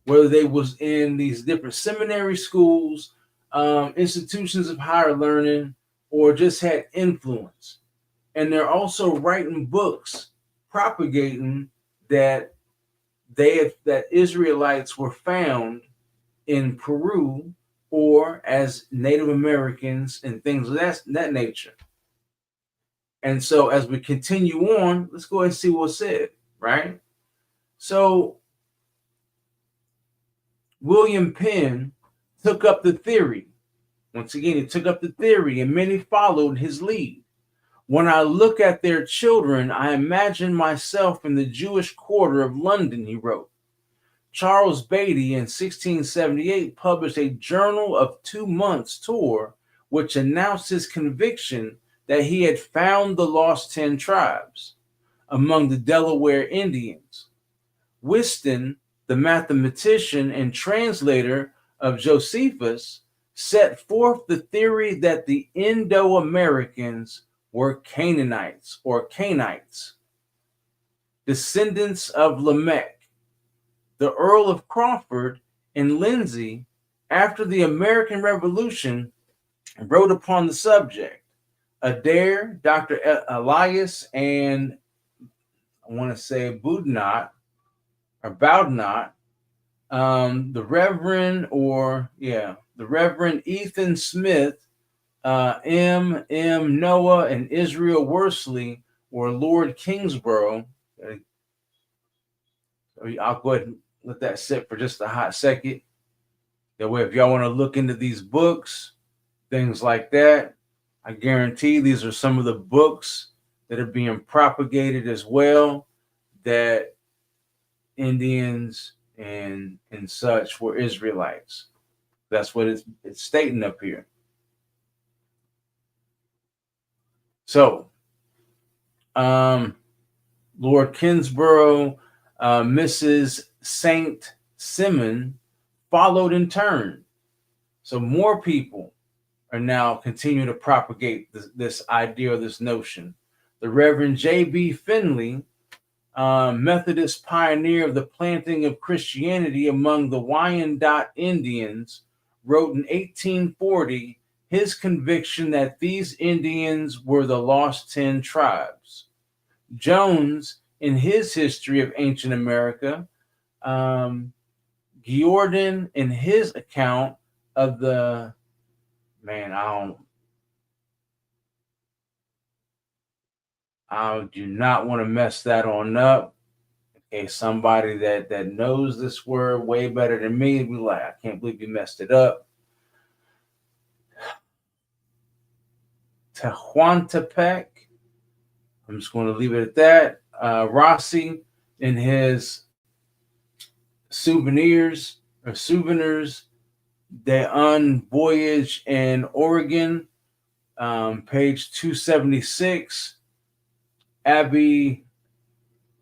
[SPEAKER 3] whether they was in these different seminary schools, institutions of higher learning, or just had influence. And they're also writing books propagating that that Israelites were found in Peru or as Native Americans and things of that nature. And so as we continue on, let's go ahead and see what's said, right? So William Penn took up the theory. Once again, he took up the theory and many followed his lead. When I look at their children, I imagine myself in the Jewish quarter of London, he wrote. Charles Beatty in 1678 published a journal of 2 months' tour, which announced his conviction that he had found the lost 10 tribes among the Delaware Indians. Whiston, the mathematician and translator of Josephus, set forth the theory that the Indo-Americans were Canaanites or Canites, descendants of Lamech. The Earl of Crawford and Lindsay after the American Revolution, wrote upon the subject. Adair, Dr. Elias, and I want to say Boudnot or Boudnot, the Reverend Ethan Smith, M. Noah, and Israel Worsley were Lord Kingsborough. I'll go ahead and let that sit for just a hot second. That way, if y'all want to look into these books, things like that, I guarantee these are some of the books that are being propagated as well, that Indians and such were Israelites. That's what it's stating up here. So, Lord Kingsborough, Mrs. Saint Simon followed in turn. So more people are now continuing to propagate this idea or this notion. The Reverend J.B. Finley, Methodist pioneer of the planting of Christianity among the Wyandot Indians, wrote in 1840 his conviction that these Indians were the lost 10 tribes. Jones, in his History of Ancient America, Giordon, in his account of the I do not want to mess that on up. Okay, somebody that knows this word way better than me would be like, I can't believe you messed it up. Tehuantepec. I'm just going to leave it at that. Rossi, in his Souvenirs, de un Voyage in Oregon, page 276. Abby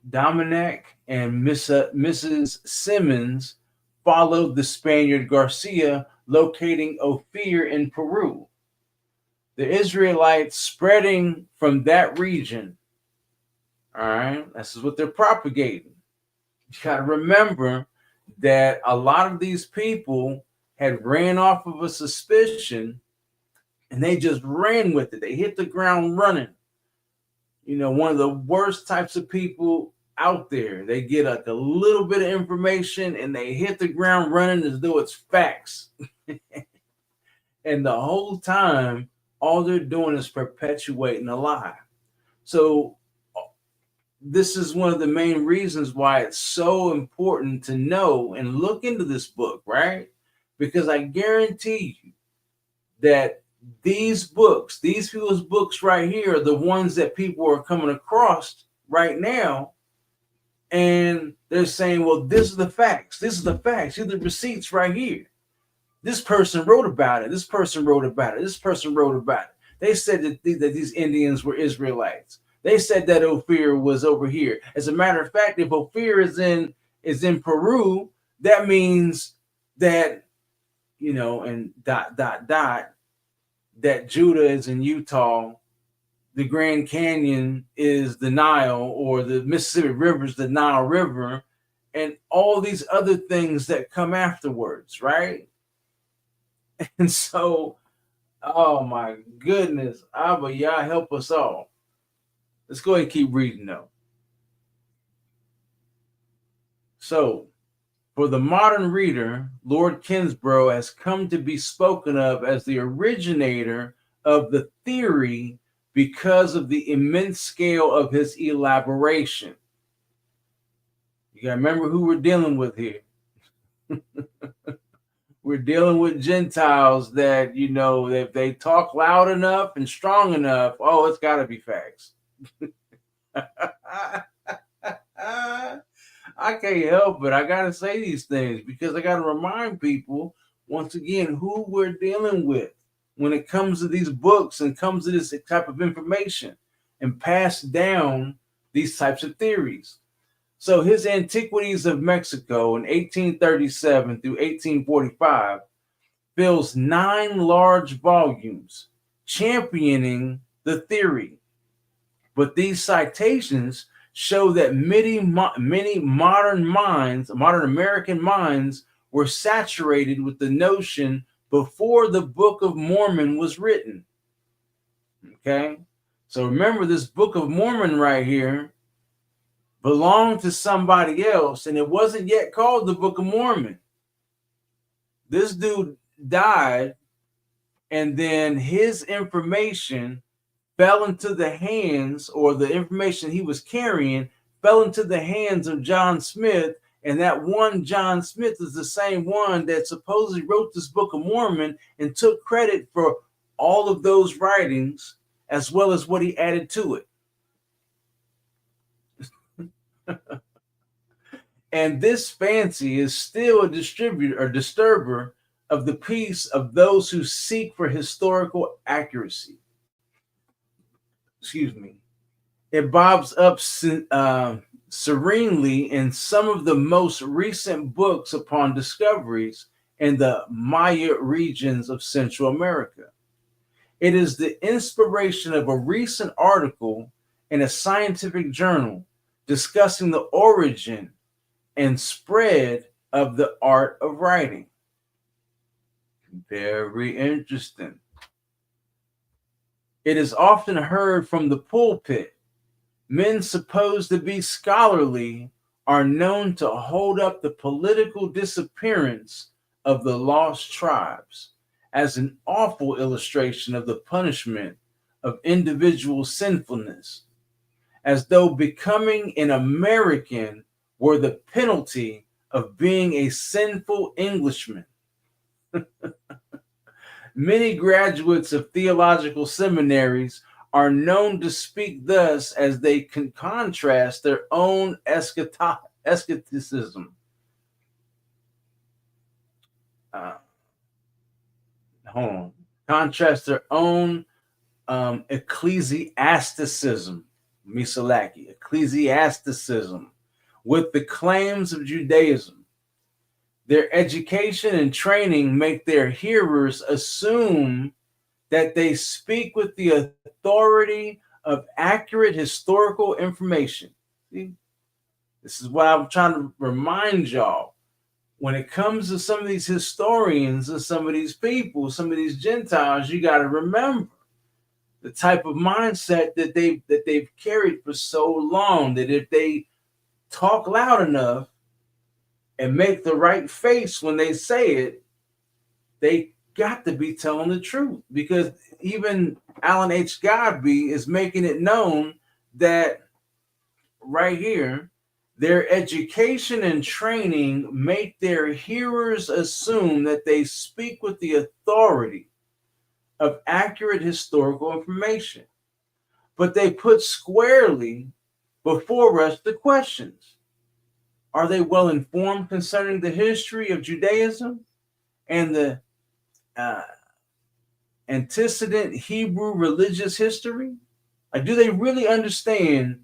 [SPEAKER 3] Dominic and Mrs. Simmons followed the Spaniard Garcia, locating Ophir in Peru. The Israelites spreading from that region. All right, this is what they're propagating. You got to remember that a lot of these people had ran off of a suspicion and they just ran with it. They hit the ground running. You know, one of the worst types of people out there. They get a little bit of information and they hit the ground running as though it's facts. And the whole time, all they're doing is perpetuating a lie. So this is one of the main reasons why it's so important to know and look into this book, right? Because I guarantee you that these books, these people's books right here, are the ones that people are coming across right now. And they're saying, well, this is the facts. This is the facts. Here's the receipts right here. This person wrote about it. This person wrote about it. This person wrote about it. They said that these Indians were Israelites. They said that Ophir was over here. As a matter of fact, if Ophir is in Peru, that means that, you know, and ... that Judah is in Utah, the Grand Canyon is the Nile, or the Mississippi River is the Nile River, and all these other things that come afterwards, right? And so, oh my goodness, Abba Yah, help us all. Let's go ahead and keep reading though. So, for the modern reader, Lord Kingsborough has come to be spoken of as the originator of the theory because of the immense scale of his elaboration. You gotta remember who we're dealing with here. We're dealing with Gentiles that, you know, if they talk loud enough and strong enough, oh, it's got to be facts. I can't help it. I got to say these things because I got to remind people, once again, who we're dealing with when it comes to these books and comes to this type of information and pass down these types of theories. So his Antiquities of Mexico in 1837 through 1845 fills 9 large volumes championing the theory. But these citations show that many modern American minds were saturated with the notion before the Book of Mormon was written. Okay? So remember, this Book of Mormon right here belonged to somebody else, and it wasn't yet called the Book of Mormon. This dude died, and then his information fell into the hands, or the information he was carrying fell into the hands of John Smith. And that one John Smith is the same one that supposedly wrote this Book of Mormon and took credit for all of those writings, as well as what he added to it. And this fancy is still a distributor or disturber of the peace of those who seek for historical accuracy. Excuse me. It bobs up serenely in some of the most recent books upon discoveries in the Maya regions of Central America. It is the inspiration of a recent article in a scientific journal discussing the origin and spread of the art of writing. Very interesting. It is often heard from the pulpit. Men supposed to be scholarly are known to hold up the political disappearance of the lost tribes as an awful illustration of the punishment of individual sinfulness, as though becoming an American were the penalty of being a sinful Englishman. Many graduates of theological seminaries are known to speak thus as they can contrast their own eschaticism. Contrast their own ecclesiasticism, ecclesiasticism, with the claims of Judaism. Their education and training make their hearers assume that they speak with the authority of accurate historical information. See? This is what I'm trying to remind y'all. When it comes to some of these historians and some of these people, some of these Gentiles, you got to remember the type of mindset that they've carried for so long, that if they talk loud enough and make the right face when they say it, they got to be telling the truth. Because even Alan H. Godby is making it known that right here, their education and training make their hearers assume that they speak with the authority of accurate historical information. But they put squarely before us the questions. Are they well informed concerning the history of Judaism and the antecedent Hebrew religious history? Like, do they really understand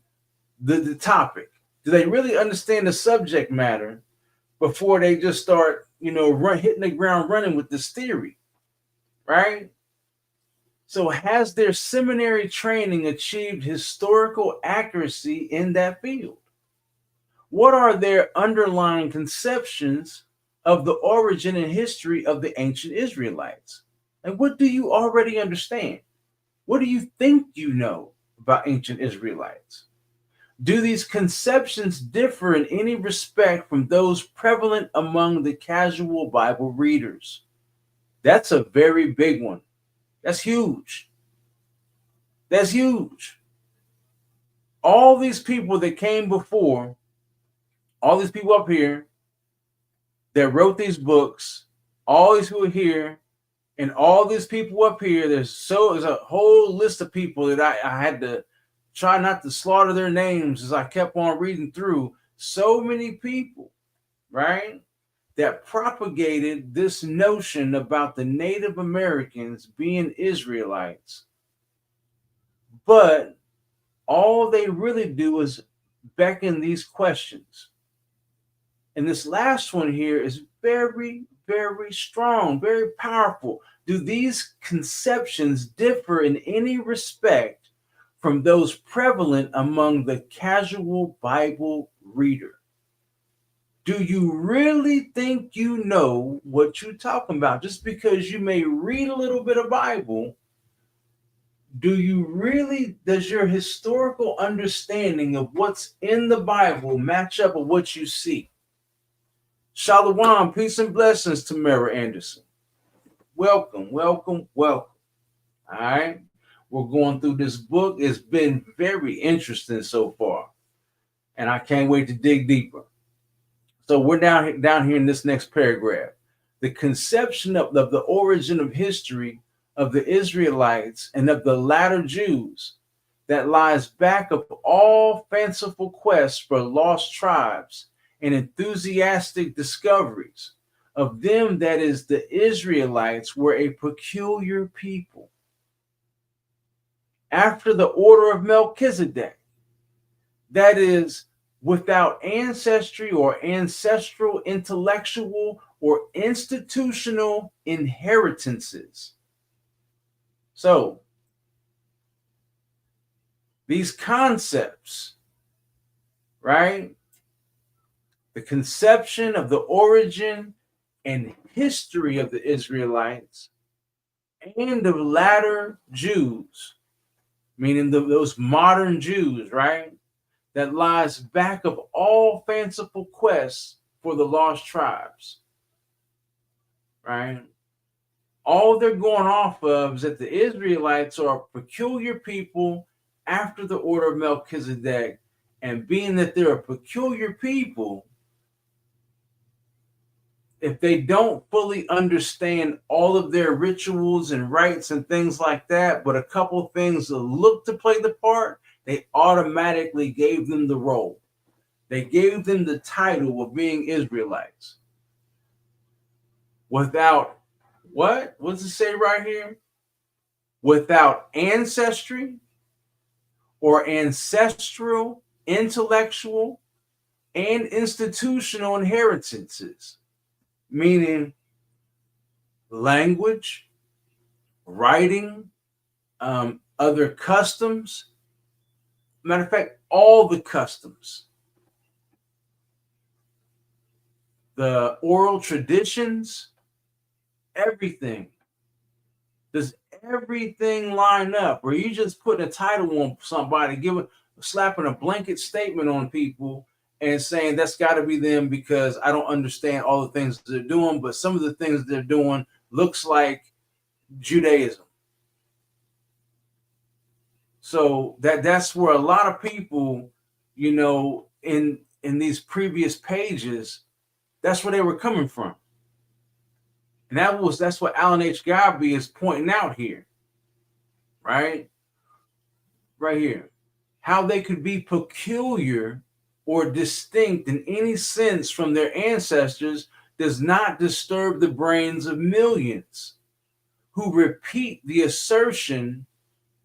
[SPEAKER 3] the topic? Do they really understand the subject matter before they just start, hitting the ground running with this theory, right? So has their seminary training achieved historical accuracy in that field? What are their underlying conceptions of the origin and history of the ancient Israelites? And what do you already understand? What do you think you know about ancient Israelites? Do these conceptions differ in any respect from those prevalent among the casual Bible readers? That's a very big one. That's huge. That's huge. All these people that came before, all these people up here that wrote these books, all these people here, and all these people up here, there's a whole list of people that I had to try not to slaughter their names as I kept on reading through. So many people, right, that propagated this notion about the Native Americans being Israelites. But all they really do is beckon these questions. And this last one here is very, very strong, very powerful. Do these conceptions differ in any respect from those prevalent among the casual Bible reader? Do you really think you know what you're talking about? Just because you may read a little bit of Bible, does your historical understanding of what's in the Bible match up with what you see? Shalom, peace and blessings to Mara Anderson. Welcome, welcome, welcome. All right. We're going through this book. It's been very interesting so far, and I can't wait to dig deeper. So we're down here in this next paragraph. The conception of the origin of history of the Israelites and of the latter Jews that lies back of all fanciful quests for lost tribes and enthusiastic discoveries of them, that is, the Israelites were a peculiar people after the order of Melchizedek, that is, without ancestry or ancestral, intellectual, or institutional inheritances. So, these concepts, right? The conception of the origin and history of the Israelites and the latter Jews, meaning those modern Jews, right? That lies back of all fanciful quests for the lost tribes, right? All they're going off of is that the Israelites are a peculiar people after the order of Melchizedek, and being that they're a peculiar people, if they don't fully understand all of their rituals and rites and things like that, but a couple of things that look to play the part, they automatically gave them the role. They gave them the title of being Israelites. Without what? What does it say right here? Without ancestry or ancestral, intellectual, and institutional inheritances, meaning language, writing, other customs. Matter of fact, all the customs, the oral traditions, everything. Does everything line up? Or you just putting a title on somebody, slapping a blanket statement on people and saying that's got to be them because I don't understand all the things they're doing, but some of the things they're doing looks like Judaism. So that's where a lot of people, in these previous pages, that's where they were coming from. And that's what Alan H. Garvey is pointing out here, right? Right here. How they could be peculiar or distinct in any sense from their ancestors does not disturb the brains of millions who repeat the assertion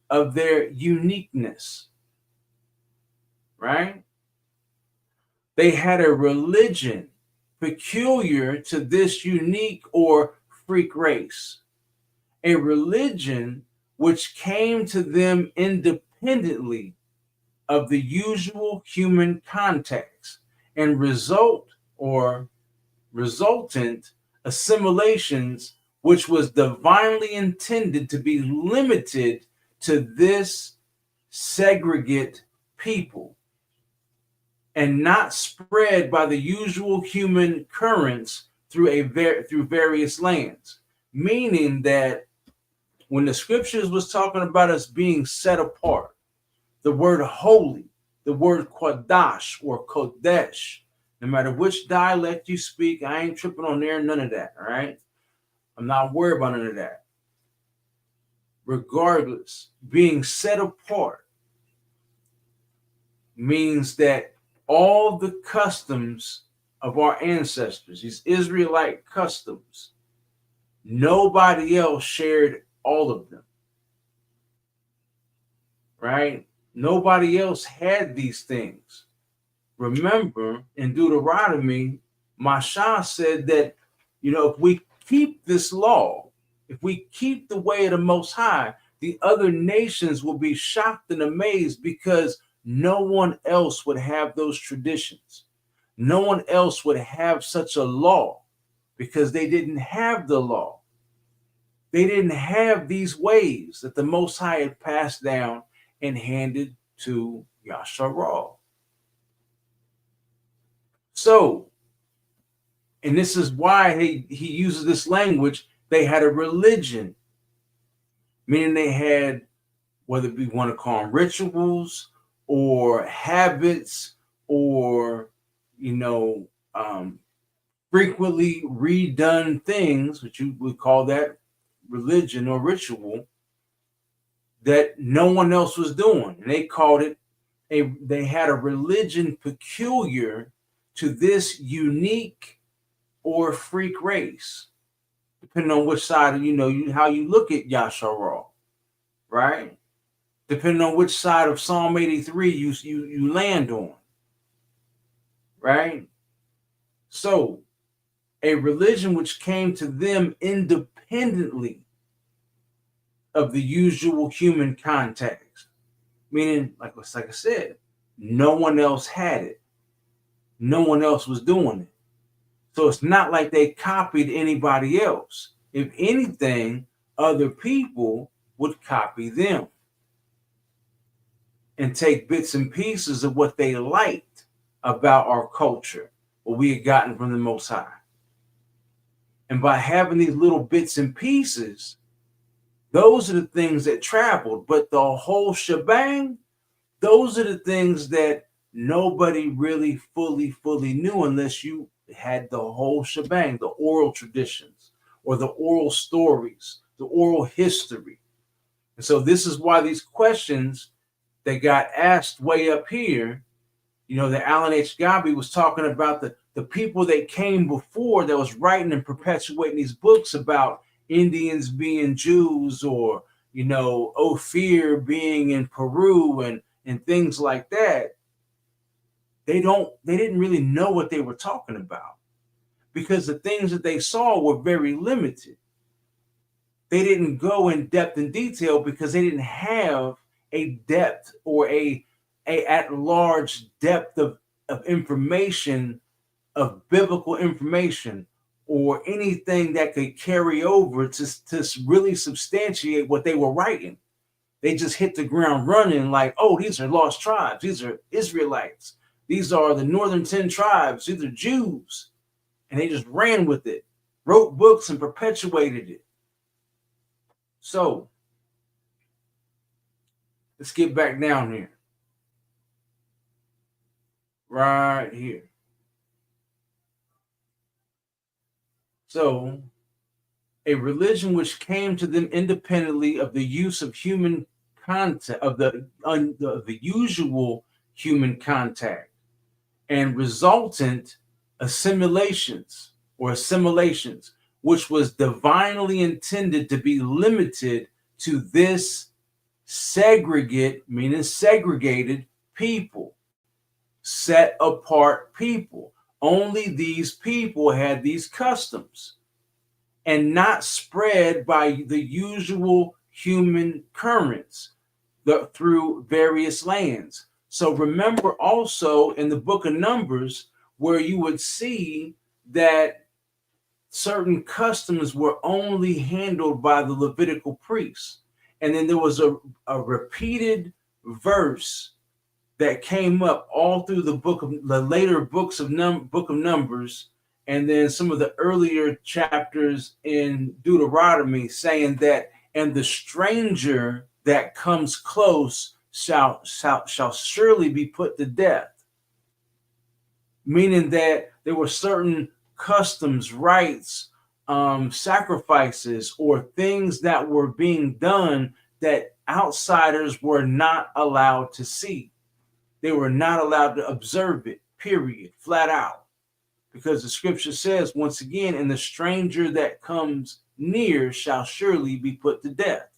[SPEAKER 3] of their uniqueness, right? They had a religion peculiar to this unique or freak race, a religion which came to them independently of the usual human context and resultant assimilations, which was divinely intended to be limited to this segregate people and not spread by the usual human currents through various lands. Meaning that when the scriptures was talking about us being set apart, the word holy, the word Quadash or Kodesh, no matter which dialect you speak, I ain't tripping on there, none of that, all right? I'm not worried about none of that. Regardless, being set apart means that all the customs of our ancestors, these Israelite customs, nobody else shared all of them, right? Nobody else had these things. Remember, in Deuteronomy, Mashah said that, if we keep this law, if we keep the way of the Most High, the other nations will be shocked and amazed because no one else would have those traditions. No one else would have such a law because they didn't have the law. They didn't have these ways that the Most High had passed down and handed to Yasharal. So, and this is why he uses this language, they had a religion, meaning they had, whether we want to call them rituals or habits or, frequently redone things, which you would call that religion or ritual, that no one else was doing. And they called it they had a religion peculiar to this unique or freak race, depending on which side how you look at Yasharal, right? Depending on which side of Psalm 83 you land on, right? So, a religion which came to them independently of the usual human context, meaning, like I said, no one else had it. No one else was doing it. So it's not like they copied anybody else. If anything, other people would copy them and take bits and pieces of what they liked about our culture, what we had gotten from the Most High. And by having these little bits and pieces, those are the things that traveled. But the whole shebang, those are the things that nobody really fully knew unless you had the whole shebang, the oral traditions or the oral stories, the oral history. And so this is why these questions that got asked way up here, that Alan H. Gabi was talking about the people that came before that was writing and perpetuating these books about Indians being Jews or, Ophir being in Peru and things like that. They didn't really know what they were talking about because the things that they saw were very limited. They didn't go in depth and detail because they didn't have a depth or a at large depth of information, of biblical information, or anything that could carry over to really substantiate what they were writing. They just hit the ground running like, oh, these are lost tribes. These are Israelites. These are the northern 10 tribes. These are Jews. And they just ran with it, wrote books and perpetuated it. So let's get back down here. Right here. So, a religion which came to them independently of the use of human contact, of the usual human contact, and resultant assimilations, which was divinely intended to be limited to this segregated people, set apart people. Only these people had these customs and not spread by the usual human currents through various lands. So remember also in the book of Numbers where you would see that certain customs were only handled by the Levitical priests. And then there was a repeated verse that came up all through the later books of book of Numbers, and then some of the earlier chapters in Deuteronomy, saying that, and the stranger that comes close shall surely be put to death. Meaning that there were certain customs, rites, sacrifices, or things that were being done that outsiders were not allowed to see. They were not allowed to observe it, period, flat out. Because the scripture says, once again, and the stranger that comes near shall surely be put to death.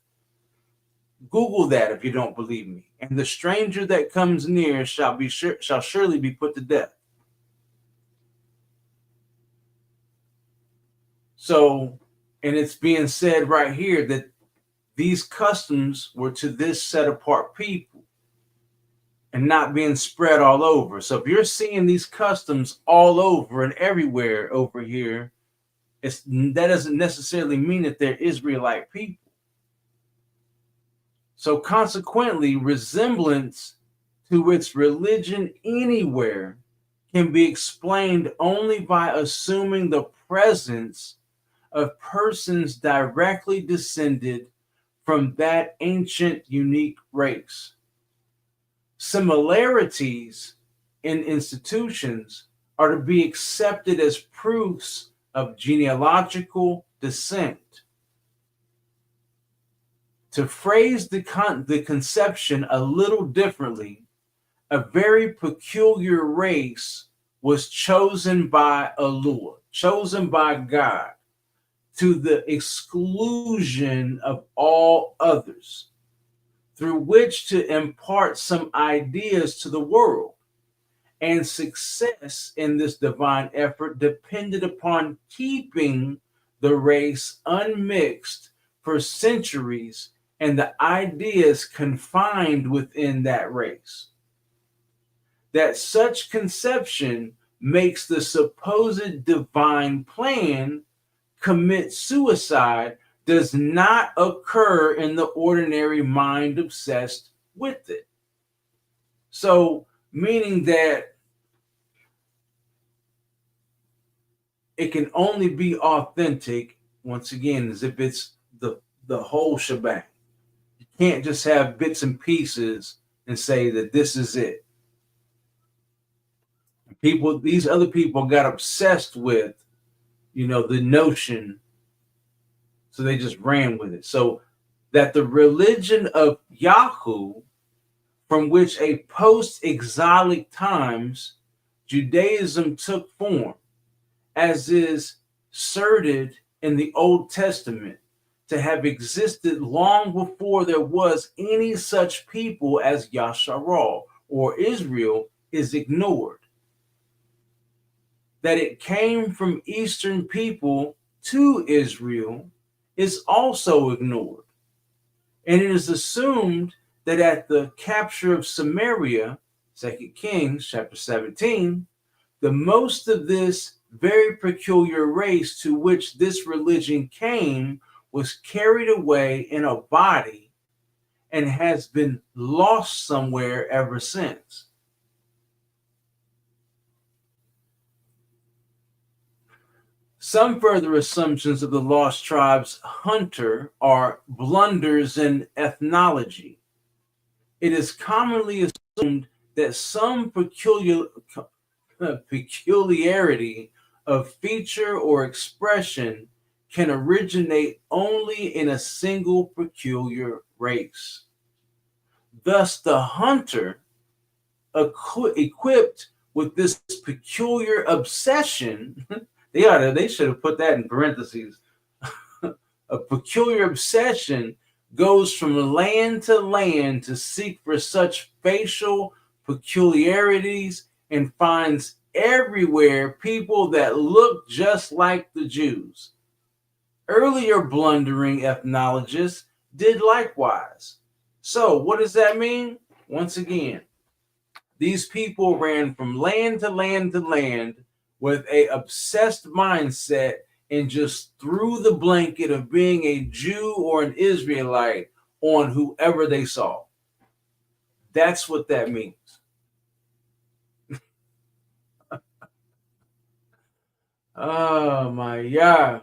[SPEAKER 3] Google that if you don't believe me. And the stranger that comes near shall surely be put to death. So, and it's being said right here that these customs were to this set apart people. and not being spread all over. So if you're seeing these customs all over and everywhere over here, that doesn't necessarily mean that they're Israelite people. So consequently, resemblance to its religion anywhere can be explained only by assuming the presence of persons directly descended from that ancient unique race. Similarities in institutions are to be accepted as proofs of genealogical descent. To phrase the conception a little differently, a very peculiar race was chosen by Allah, chosen by God, to the exclusion of all others, through which to impart some ideas to the world. And success in this divine effort depended upon keeping the race unmixed for centuries and the ideas confined within that race. That such conception makes the supposed divine plan commit suicide does not occur in the ordinary mind obsessed with it. So, meaning that it can only be authentic, once again, as if it's the whole shebang. You can't just have bits and pieces and say that this is it. These other people got obsessed with, the notion, so they just ran with it. So that the religion of Yahoo, from which a post-exilic times Judaism took form, as is asserted in the Old Testament, to have existed long before there was any such people as Yasharal or Israel, is ignored. That it came from Eastern people to Israel is also ignored. And it is assumed that at the capture of Samaria, 2 Kings chapter 17, the most of this very peculiar race to which this religion came was carried away in a body and has been lost somewhere ever since. Some further assumptions of the lost tribe's hunter are blunders in ethnology. It is commonly assumed that some peculiarity of feature or expression can originate only in a single peculiar race. Thus, the hunter, equipped with this peculiar obsession, they should have put that in parentheses. A peculiar obsession goes from land to land to seek for such facial peculiarities and finds everywhere people that look just like the Jews. Earlier blundering ethnologists did likewise. So what does that mean? Once again, these people ran from land to land to land with a obsessed mindset and just threw the blanket of being a Jew or an Israelite on whoever they saw. That's what that means. Oh my God.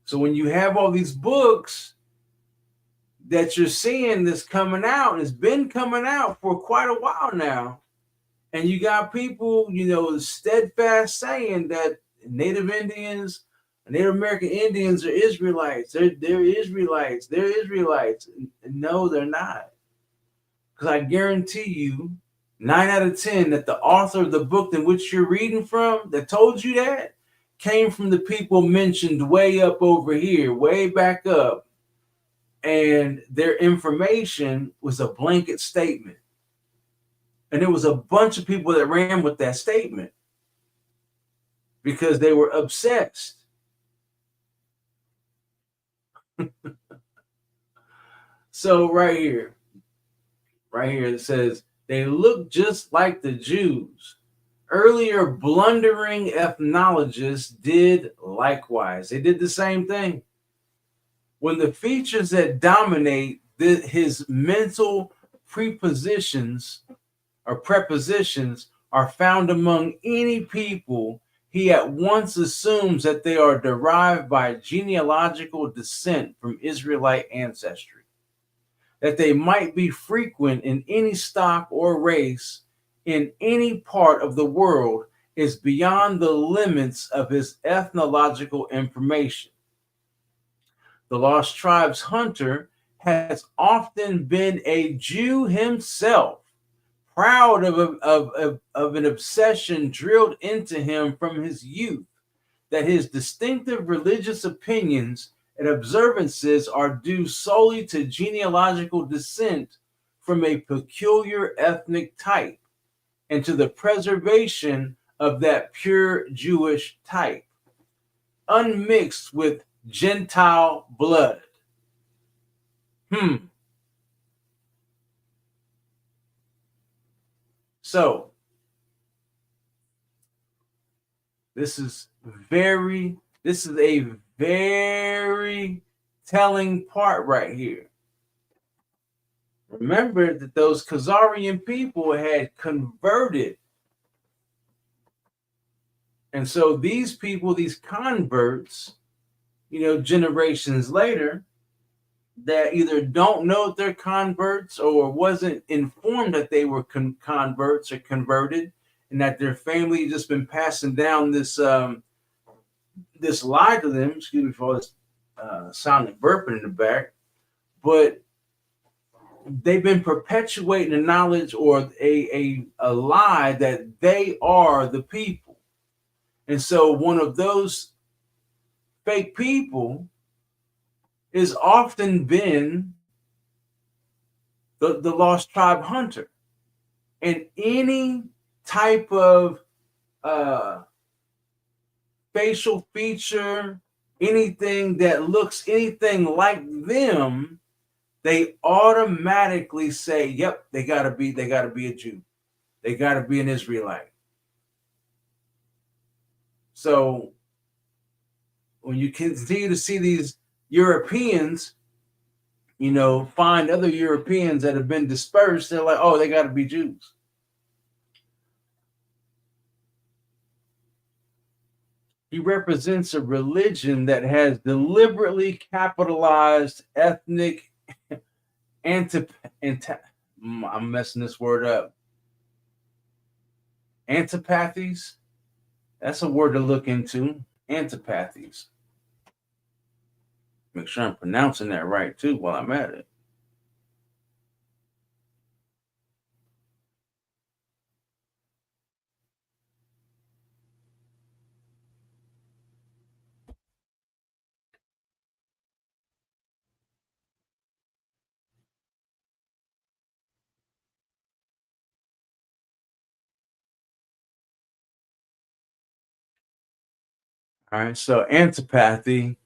[SPEAKER 3] So when you have all these books that you're seeing that's coming out, and it's been coming out for quite a while now, and you got people, steadfast saying that Native American Indians are Israelites. They're Israelites. They're Israelites. No, they're not. Because I guarantee you, 9 out of 10, that the author of the book in which you're reading from that told you that came from the people mentioned way up over here, way back up. And their information was a blanket statement. And there was a bunch of people that ran with that statement because they were obsessed. So right here it says, They look just like the Jews. Earlier blundering ethnologists did likewise. They did the same thing. When the features that dominate his mental prepositions or prepositions are found among any people, he at once assumes that they are derived by genealogical descent from Israelite ancestry, that they might be frequent in any stock or race in any part of the world is beyond the limits of his ethnological information. The Lost Tribes hunter has often been a Jew himself, proud of an obsession drilled into him from his youth, that his distinctive religious opinions and observances are due solely to genealogical descent from a peculiar ethnic type and to the preservation of that pure Jewish type, unmixed with Gentile blood. So this is a very telling part right here. Remember that those Khazarian people had converted. And so these people, these converts, generations later, that either don't know that they're converts or wasn't informed that they were converts or converted, and that their family just been passing down this this lie to them. Excuse me for this sound of burping in the back, but they've been perpetuating the knowledge or a lie that they are the people. And so one of those fake people is often been the Lost Tribe hunter. And any type of facial feature, anything that looks anything like them, they automatically say, yep, they gotta be a Jew. They gotta be an Israelite. So when you continue to see these Europeans, find other Europeans that have been dispersed, they're like, oh, they gotta be Jews. He represents a religion that has deliberately capitalized ethnic I'm messing this word up. Antipathies. That's a word to look into. Antipathies. Make sure I'm pronouncing that right too while I'm at it. All right, so antipathy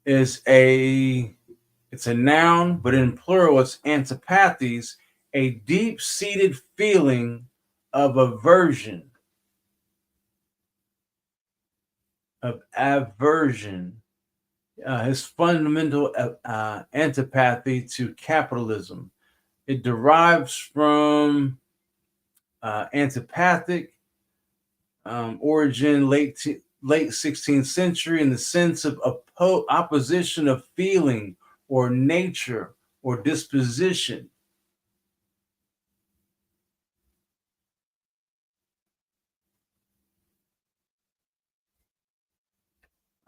[SPEAKER 3] is it's a noun, but in plural, it's antipathies, a deep-seated feeling of aversion, his fundamental antipathy to capitalism. It derives from antipathic origin, late 16th century, in the sense of opposition of feeling or nature or disposition.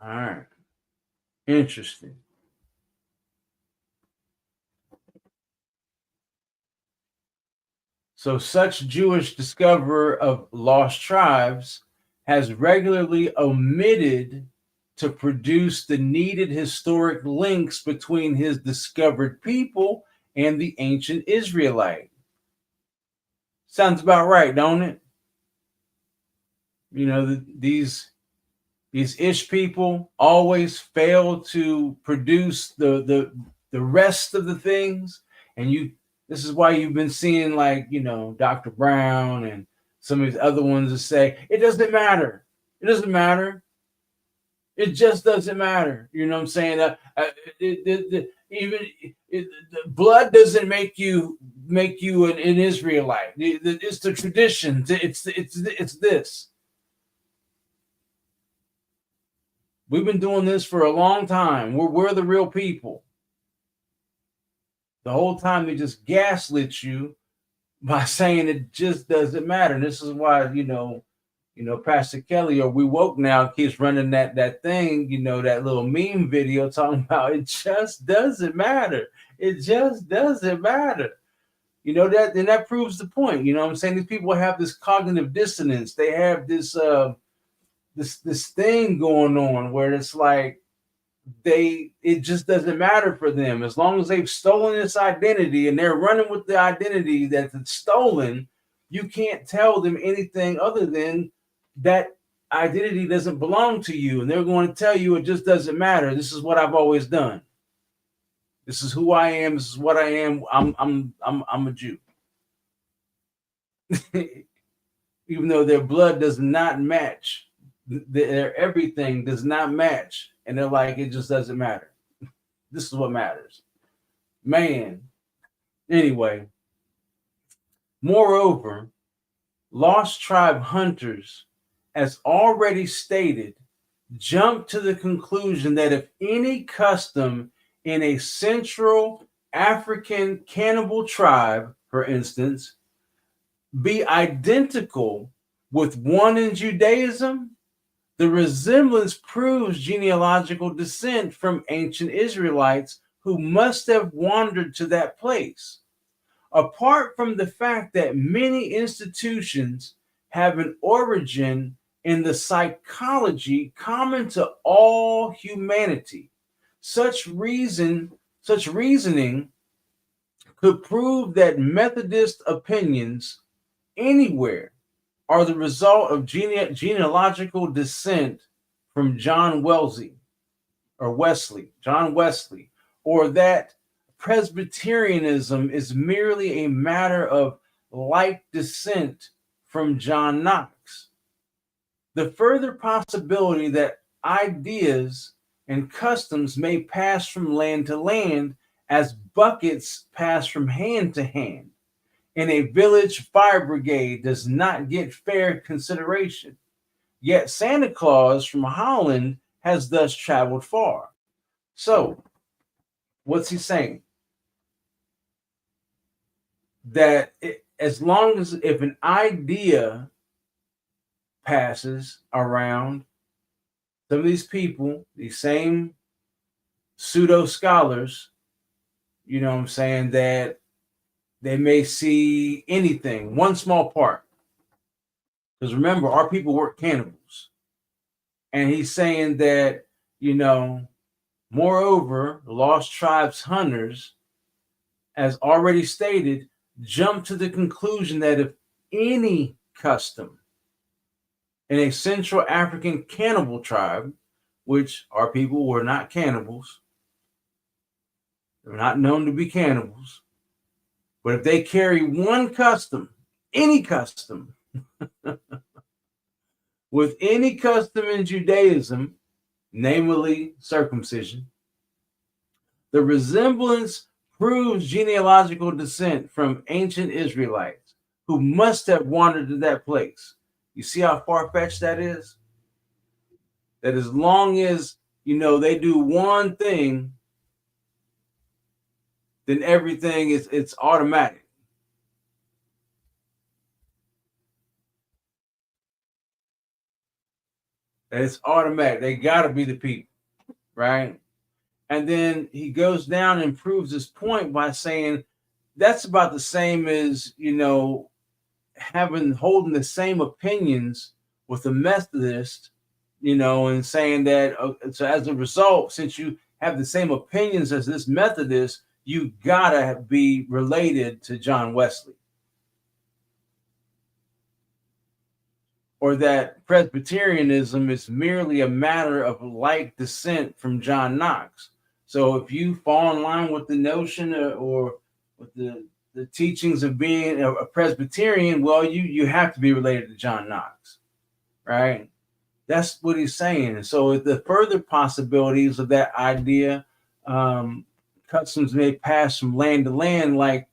[SPEAKER 3] All right. Interesting. So such Jewish discoverer of lost tribes has regularly omitted to produce the needed historic links between his discovered people and the ancient Israelite. Sounds about right, don't it? These Ish people always fail to produce the rest of the things, and This is why you've been seeing, like, Dr. Brown and some of these other ones that say it doesn't matter. It doesn't matter. It just doesn't matter. You know what I'm saying? The blood doesn't make you an Israelite. It's the traditions. It's this. We've been doing this for a long time. We're the real people. The whole time they just gaslit you by saying it just doesn't matter. And this is why, Pastor Kelly, or We Woke Now, keeps running that thing, that little meme video talking about it just doesn't matter. It just doesn't matter. That proves the point. You know what I'm saying? These people have this cognitive dissonance. They have this this thing going on where it's like it just doesn't matter for them. As long as they've stolen this identity and they're running with the identity that's stolen, you can't tell them anything other than that identity doesn't belong to you. And they're going to tell you it just doesn't matter. This is what I've always done. This is who I am. This is what I am. I'm a Jew. Even though their blood does not match, their everything does not match. And they're like, it just doesn't matter. This is what matters. Man. Anyway. Moreover, Lost Tribe hunters, as already stated, jump to the conclusion that if any custom in a Central African cannibal tribe, for instance, be identical with one in Judaism, the resemblance proves genealogical descent from ancient Israelites who must have wandered to that place. Apart from the fact that many institutions have an origin in the psychology common to all humanity, such reasoning could prove that Methodist opinions anywhere are the result of genealogical descent from John Wesley, or that Presbyterianism is merely a matter of like descent from John Knox. The further possibility that ideas and customs may pass from land to land as buckets pass from hand to hand in a village fire brigade does not get fair consideration. Yet Santa Claus from Holland has thus traveled far. So, what's he saying? That as long as if an idea passes around, some of these people, these same pseudo scholars, you know what I'm saying, that they may see anything, one small part. Because remember, our people were cannibals. And he's saying that, moreover, the Lost Tribes hunters, as already stated, jump to the conclusion that if any custom in a Central African cannibal tribe, which our people were not cannibals, they're not known to be cannibals, but if they carry one custom, any custom, with any custom in Judaism, namely circumcision, the resemblance proves genealogical descent from ancient Israelites who must have wandered to that place. You see how far-fetched that is? That as long as, they do one thing, then everything it's automatic. It's automatic. They got to be the people, right? And then he goes down and proves his point by saying that's about the same as, holding the same opinions with a Methodist, and saying that, so as a result, since you have the same opinions as this Methodist, you gotta be related to John Wesley. Or that Presbyterianism is merely a matter of like descent from John Knox. So if you fall in line with the notion or with the the teachings of being a Presbyterian, well, you have to be related to John Knox, right? That's what he's saying. And so the further possibilities of that idea, customs may pass from land to land, like,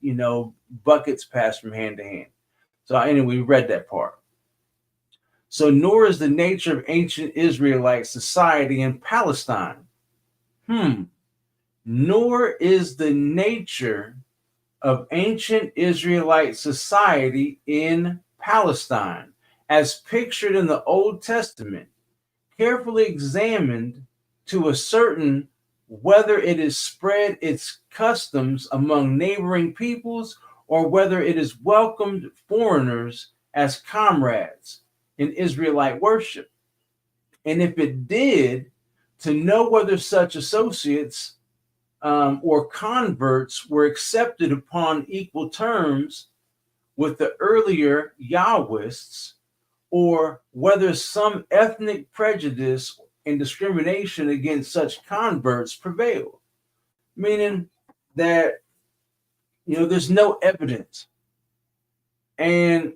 [SPEAKER 3] buckets pass from hand to hand. So anyway, we read that part. So nor is the nature of ancient Israelite society in Palestine. Nor is the nature of ancient Israelite society in Palestine, as pictured in the Old Testament, carefully examined to ascertain whether it has spread its customs among neighboring peoples or whether it has welcomed foreigners as comrades in Israelite worship. And if it did, to know whether such associates or converts were accepted upon equal terms with the earlier Yahwists, or whether some ethnic prejudice and discrimination against such converts prevailed. Meaning that, there's no evidence. And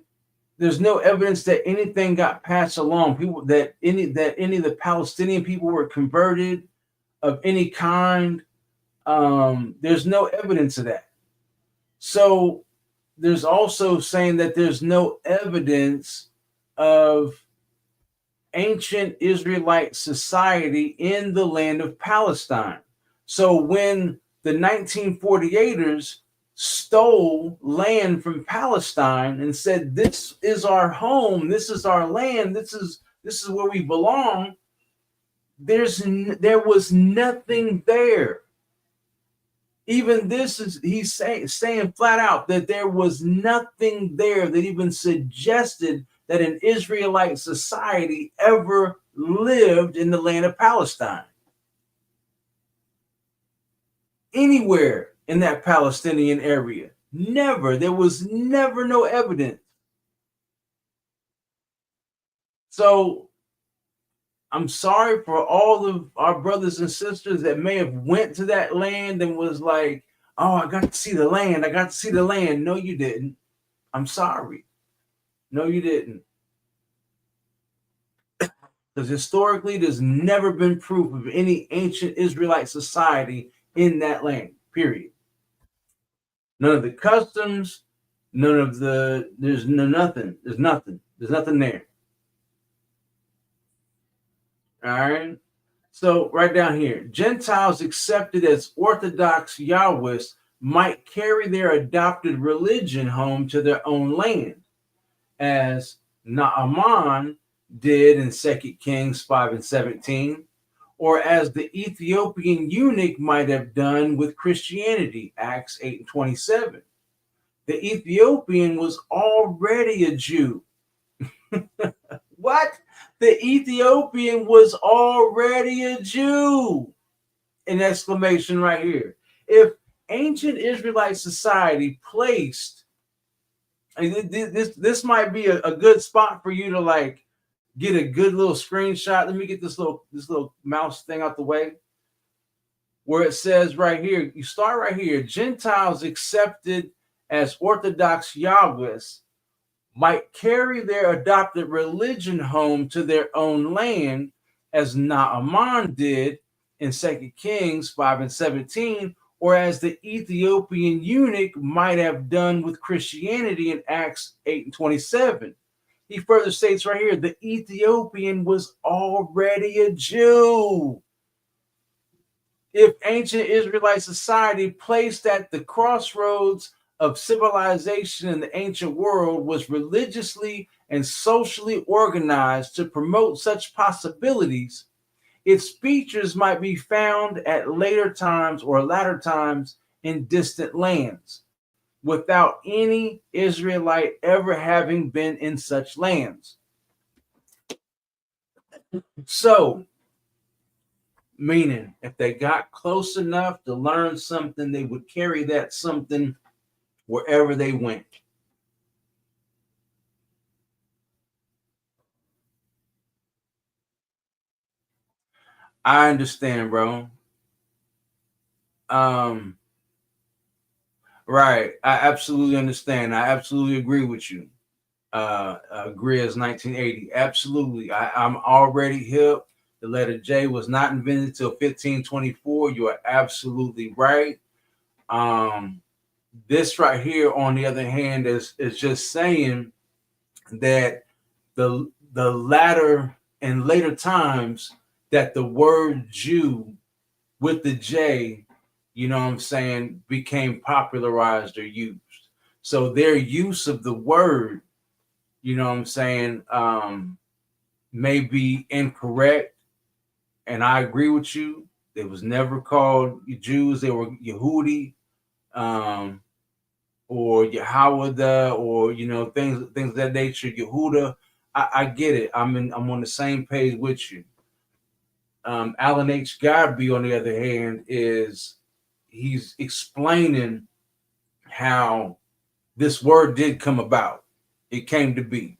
[SPEAKER 3] there's no evidence that anything got passed along. That any of the Palestinian people were converted of any kind. There's no evidence of that. So there's also saying that there's no evidence of ancient Israelite society in the land of Palestine. So when the 1948ers stole land from Palestine and said, "This is our home, this is our land, this is where we belong," there was nothing there. Even this is, he's saying flat out that there was nothing there that even suggested that an Israelite society ever lived in the land of Palestine. Anywhere in that Palestinian area. Never. There was never no evidence. So I'm sorry for all of our brothers and sisters that may have went to that land and was like, "Oh, I got to see the land. I got to see the land." No, you didn't. I'm sorry. No, you didn't. Because historically, there's never been proof of any ancient Israelite society in that land, period. None of the customs, there's nothing. There's nothing. There's nothing there. All right. So right down here, Gentiles accepted as Orthodox Yahwists might carry their adopted religion home to their own land, as Naaman did in 2 Kings 5 and 17, or as the Ethiopian eunuch might have done with Christianity, Acts 8 and 27. The Ethiopian was already a Jew. What? The Ethiopian was already a Jew. An exclamation right here. If ancient Israelite society placed, this might be a good spot for you to like get a good little screenshot. Let me get this little mouse thing out the way. Where it says right here, you start right here, Gentiles accepted as Orthodox Yahwists might carry their adopted religion home to their own land, as Naaman did in 2 Kings 5 and 17, or as the Ethiopian eunuch might have done with Christianity in Acts 8 and 27. He further states right here, the Ethiopian was already a Jew. If ancient Israelite society placed at the crossroads of civilization in the ancient world was religiously and socially organized to promote such possibilities, its features might be found at later times or latter times in distant lands, without any Israelite ever having been in such lands. So, meaning, if they got close enough to learn something, they would carry that something wherever they went. I understand, bro. Right. I absolutely understand. I absolutely agree with you. Grizz 1980. Absolutely. I'm already hip. The letter J was not invented till 1524. You are absolutely right. Um, this right here, on the other hand, is just saying that the latter and later times that the word Jew with the J, you know what I'm saying, became popularized or used. So their use of the word, you know what I'm saying, may be incorrect. And I agree with you. It was never called Jews. They were Yehudi, um, or Yahweh, or things of that nature. Yehuda. I get it. I'm on the same page with you. Alan H. Godby, on the other hand, he's explaining how this word did come about. It came to be.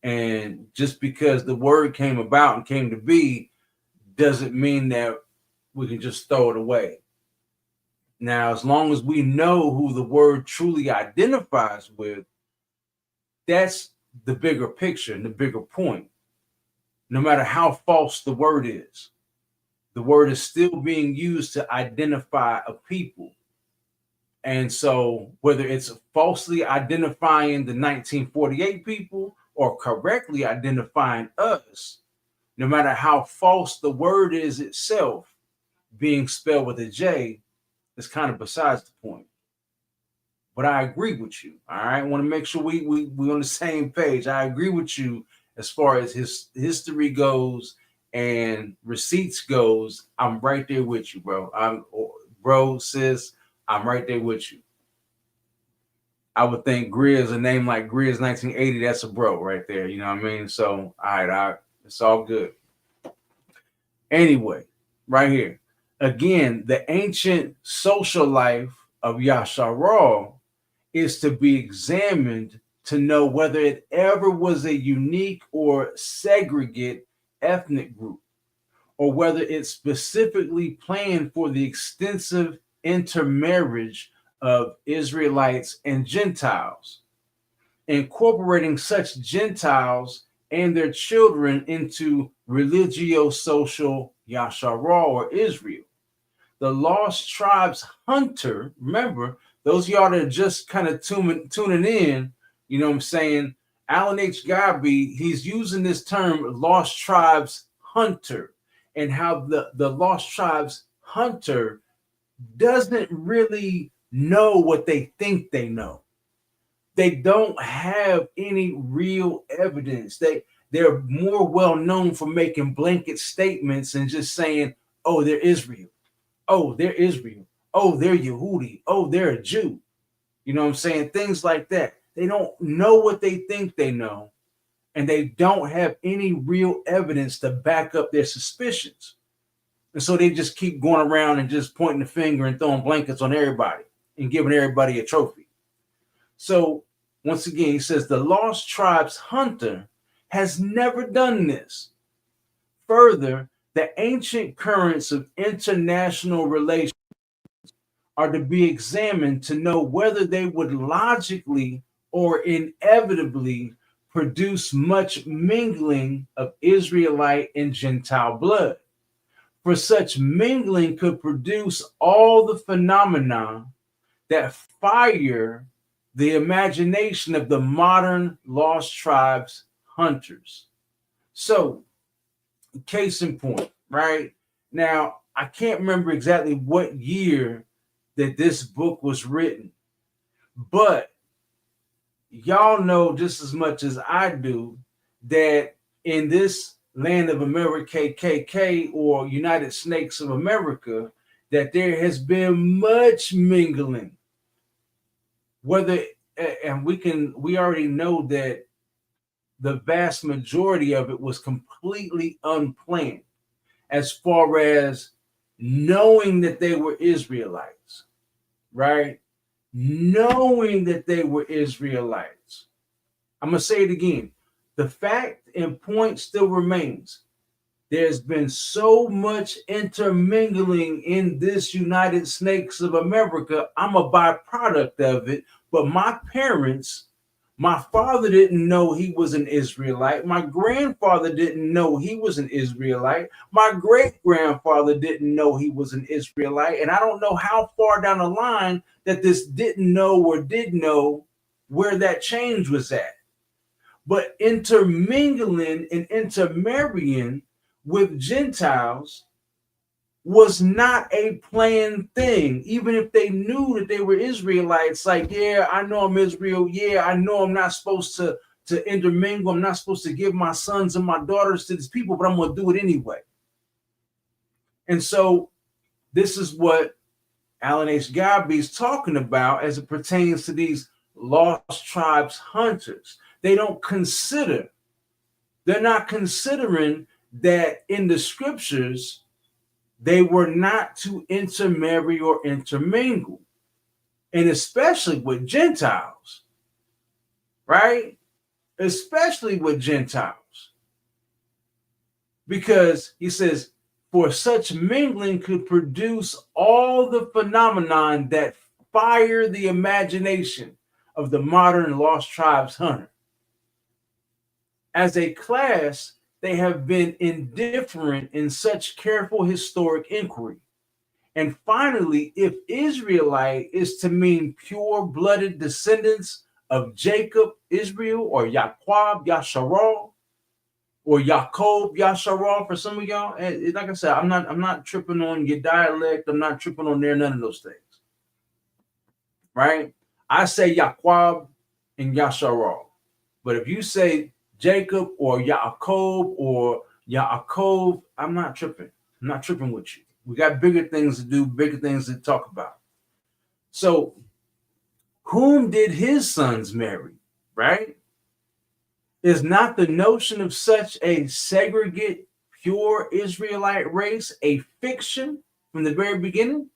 [SPEAKER 3] And just because the word came about and came to be doesn't mean that we can just throw it away. Now, as long as we know who the word truly identifies with, that's the bigger picture and the bigger point. No matter how false the word is still being used to identify a people. And so, whether it's falsely identifying the 1948 people or correctly identifying us, no matter how false the word is itself, being spelled with a J, is kind of besides the point. But I agree with you. All right. I want to make sure we on the same page. I agree with you as far as his history goes and receipts goes. I'm right there with you, bro. Bro, sis, I'm right there with you. I would think Grizz, a name like Grizz 1980, that's a bro right there. You know what I mean? So, all right, it's all good. Anyway, right here. Again, the ancient social life of Yasharal is to be examined to know whether it ever was a unique or segregate ethnic group, or whether it specifically planned for the extensive intermarriage of Israelites and Gentiles, incorporating such Gentiles and their children into religio-social Yasharal or Israel. The Lost Tribes Hunter, remember, those of y'all that are just kind of tuning in, you know what I'm saying? Alan H. Godby, he's using this term Lost Tribes Hunter, and how the Lost Tribes Hunter doesn't really know what they think they know. They don't have any real evidence. They're more well known for making blanket statements and just saying, oh, they're Israel. Oh, they're Israel. Oh, they're Yehudi. Oh, they're a Jew. You know what I'm saying? Things like that. They don't know what they think they know, and they don't have any real evidence to back up their suspicions. And so they just keep going around and just pointing the finger and throwing blankets on everybody and giving everybody a trophy. So once again, he says the Lost Tribes Hunter has never done this. Further, the ancient currents of international relations are to be examined to know whether they would logically or inevitably produce much mingling of Israelite and Gentile blood. For such mingling could produce all the phenomena that fire the imagination of the modern Lost Tribes hunters. So, case in point, right? Now, I can't remember exactly what year that this book was written, but y'all know just as much as I do that in this land of America, KKK, or United Snakes of America, that there has been much mingling. Whether, and we already know that the vast majority of it was completely unplanned, as far as knowing that they were Israelites, right? Knowing that they were Israelites. I'm going to say it again. The fact and point still remains. There's been so much intermingling in this United States of America. I'm a byproduct of it. But my parents, my father didn't know he was an Israelite. My grandfather didn't know he was an Israelite. My great grandfather didn't know he was an Israelite. And I don't know how far down the line that this didn't know or did know where that change was at. But intermingling and intermarrying with Gentiles was not a planned thing. Even if they knew that they were Israelites, like, yeah, I know I'm Israel. Yeah, I know I'm not supposed to intermingle. I'm not supposed to give my sons and my daughters to these people, but I'm going to do it anyway. And so this is what Alan H. Gabby is talking about as it pertains to these lost tribes hunters. They're not considering that in the scriptures, they were not to intermarry or intermingle, and especially with Gentiles, right? Especially with Gentiles. Because he says, for such mingling could produce all the phenomenon that fire the imagination of the modern lost tribes hunter. As a class, they have been indifferent in such careful historic inquiry. And finally, if Israelite is to mean pure-blooded descendants of Jacob, Israel, or Yaqub, Yasharal, or Yaakov, Yasharal for some of y'all, and like I said, I'm not tripping on your dialect. I'm not tripping on none of those things, right? I say Yaqub and Yasharal, but if you say Jacob or Yaakov or Yaakov, I'm not tripping. I'm not tripping with you. We got bigger things to do, bigger things to talk about. So, whom did his sons marry, right? Is not the notion of such a segregate, pure Israelite race a fiction from the very beginning?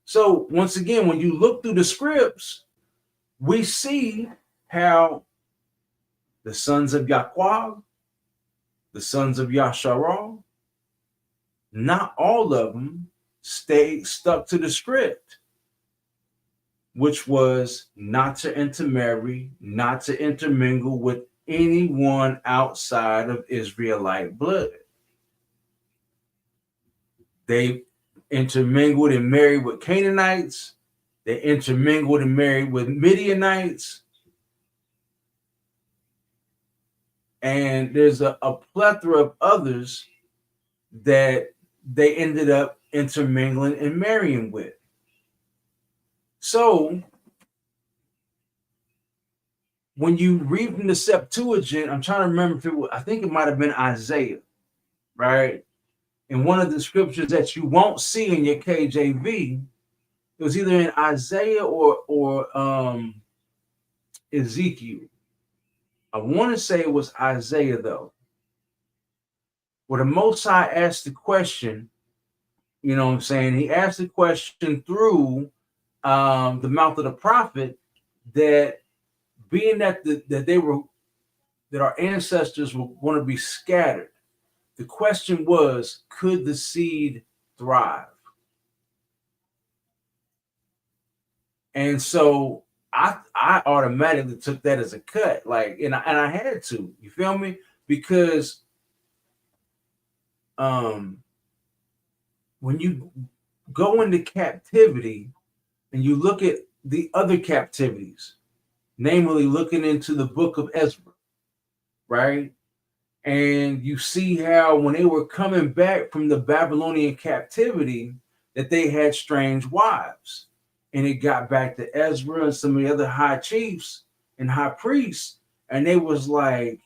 [SPEAKER 3] So, once again, when you look through the scripts, we see how the sons of Yaqub, the sons of Yasharal, not all of them stayed stuck to the script, which was not to intermarry, not to intermingle with anyone outside of Israelite blood. They intermingled and married with Canaanites. They intermingled and married with Midianites. And there's a plethora of others that they ended up intermingling and marrying with. So when you read from the Septuagint, I'm trying to remember if it was, I think it might have been Isaiah, right? In one of the scriptures that you won't see in your KJV, it was either in Isaiah or Ezekiel. I want to say it was Isaiah, though, where the Most High asked the question, you know what I'm saying? He asked the question through the mouth of the prophet that being that that our ancestors were going to be scattered, the question was, could the seed thrive? And so I automatically took that as a cut, like, and I had to, you feel me? Because when you go into captivity and you look at the other captivities, namely looking into the book of Ezra, right? And you see how when they were coming back from the Babylonian captivity, that they had strange wives. And it got back to Ezra and some of the other high chiefs and high priests, and they was like,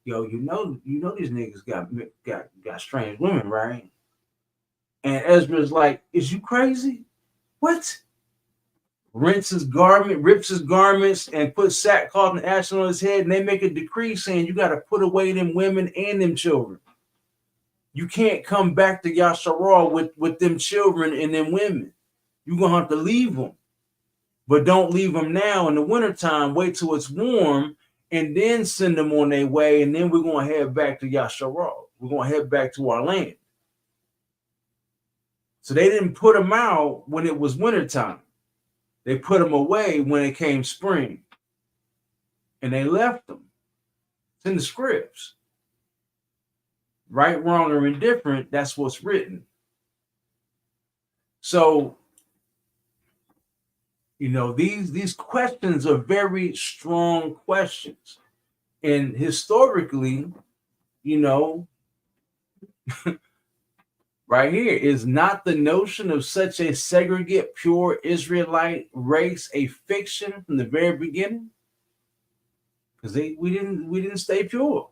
[SPEAKER 3] "Yo, you know these niggas got strange women, right?" And Ezra's like, "Is you crazy? What?" Rips his garments, and put sackcloth and ashes on his head, and they make a decree saying you got to put away them women and them children. You can't come back to Yasharal with them children and them women. You're going to have to leave them. But don't leave them now in the wintertime. Wait till it's warm and then send them on their way, and then we're going to head back to Yasharal. We're going to head back to our land. So they didn't put them out when it was wintertime. They put them away when it came spring. And they left them. It's in the scripts. Right, wrong, or indifferent, that's what's written. So, these questions are very strong questions. And historically, right here is not the notion of such a segregate, pure Israelite race a fiction from the very beginning? Because we didn't stay pure.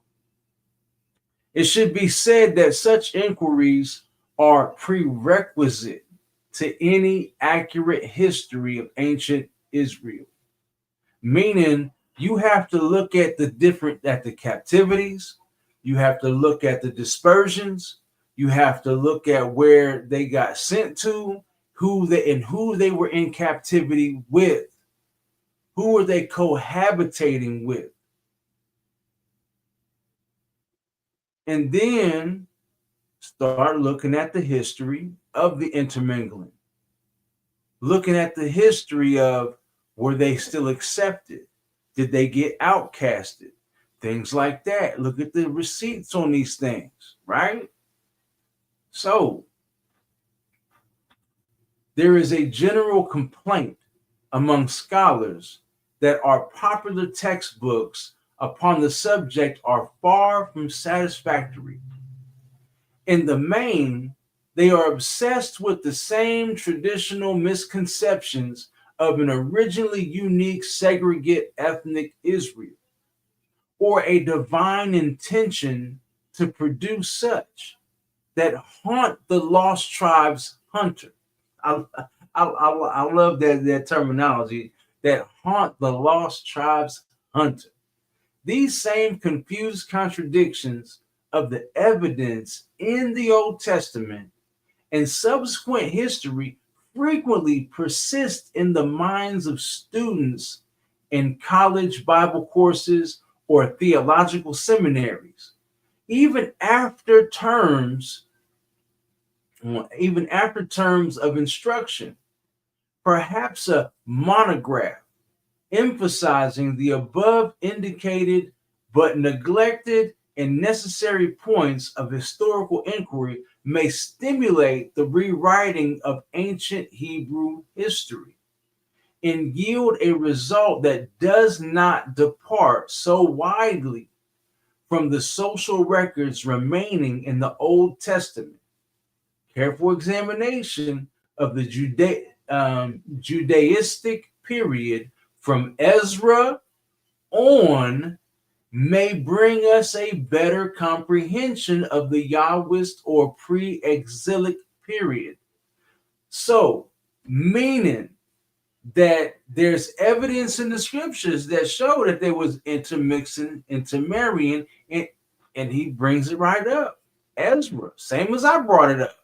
[SPEAKER 3] It should be said that such inquiries are prerequisite to any accurate history of ancient Israel. Meaning, you have to look at the captivities, you have to look at the dispersions, you have to look at where they got sent to, who they were in captivity with, who were they cohabitating with. And then start looking at the history of the intermingling, looking at the history of, were they still accepted? Did they get outcasted? Things like that. Look at the receipts on these things, right? So there is a general complaint among scholars that our popular textbooks upon the subject are far from satisfactory. In the main, they are obsessed with the same traditional misconceptions of an originally unique segregate ethnic Israel, or a divine intention to produce such, that haunt the lost tribes hunter. I love that terminology, that haunt the lost tribes hunter. These same confused contradictions of the evidence in the Old Testament and subsequent history frequently persist in the minds of students in college Bible courses or theological seminaries, even after terms of instruction. Perhaps a monograph emphasizing the above indicated but neglected and necessary points of historical inquiry may stimulate the rewriting of ancient Hebrew history and yield a result that does not depart so widely from the social records remaining in the Old Testament. Careful examination of the Judaistic period from Ezra on may bring us a better comprehension of the Yahwist or pre-exilic period. So, meaning that there's evidence in the scriptures that show that there was intermixing, intermarrying, and he brings it right up. Ezra, same as I brought it up.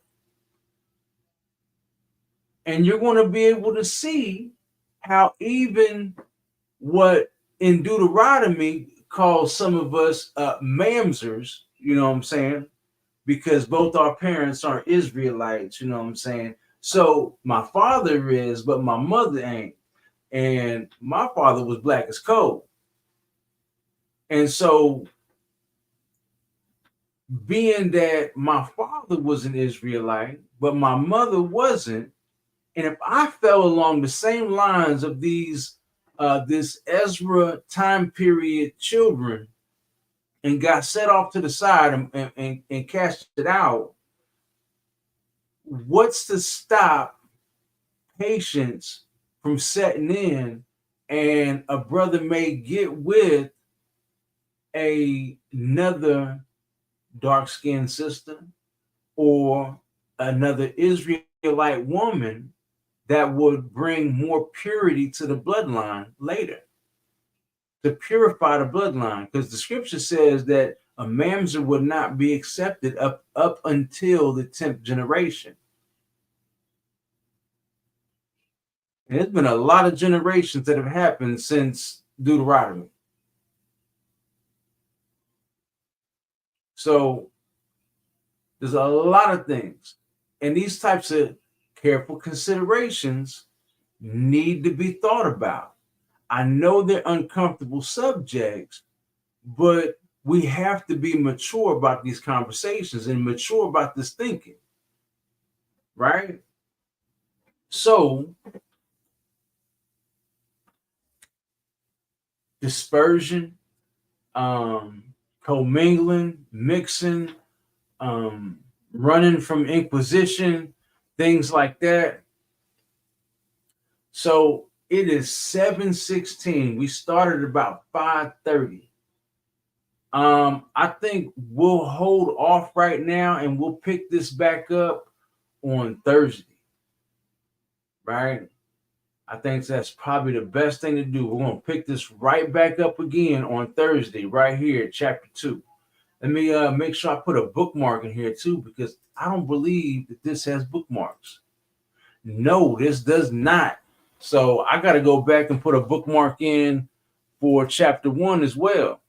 [SPEAKER 3] And you're going to be able to see how even what in Deuteronomy calls some of us mamzers, you know what I'm saying? Because both our parents are Israelites, you know what I'm saying? So my father is, but my mother ain't. And my father was black as coal. And so being that my father was an Israelite, but my mother wasn't, and if I fell along the same lines of these this Ezra time period children and got set off to the side and cast it out, what's to stop patience from setting in, and a brother may get with another dark-skinned sister or another Israelite woman that would bring more purity to the bloodline later, to purify the bloodline, because the scripture says that a mamzer would not be accepted up until the 10th generation. And there's been a lot of generations that have happened since Deuteronomy. So there's a lot of things, and these types of careful considerations need to be thought about. I know they're uncomfortable subjects, but we have to be mature about these conversations and mature about this thinking, right? So, dispersion, um, commingling, mixing, um, running from inquisition, things like that. So it is 7:16. We started about 5:30. I think we'll hold off right now and we'll pick this back up on Thursday, right? I think that's probably the best thing to do. We're going to pick this right back up again on Thursday, right here, chapter 2. Let me make sure I put a bookmark in here too, because I don't believe that this has bookmarks. No, this does not. So I got to go back and put a bookmark in for chapter 1 as well.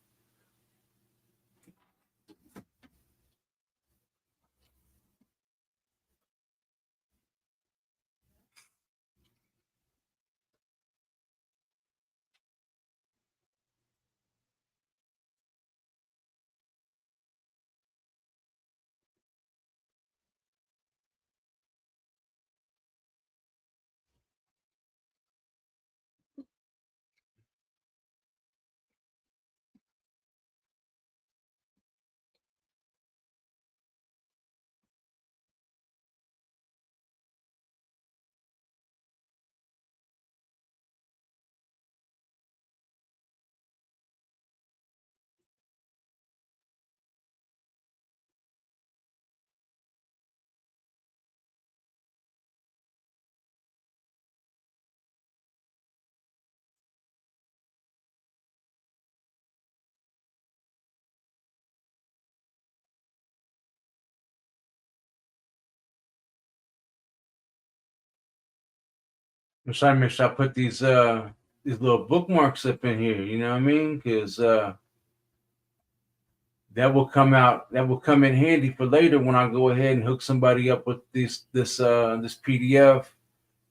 [SPEAKER 3] I'm trying to make sure I put these little bookmarks up in here, you know what I mean? Because that will come in handy for later when I go ahead and hook somebody up with this PDF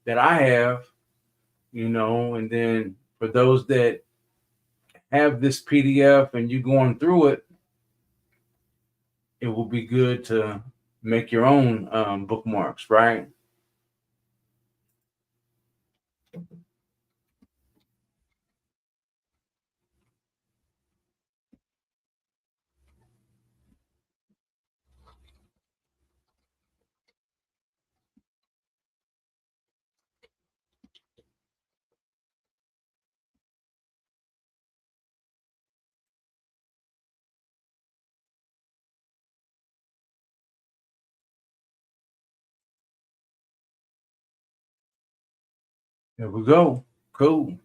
[SPEAKER 3] that I have, you know, and then for those that have this PDF and you going through it, it will be good to make your own bookmarks, right? There we go. Cool.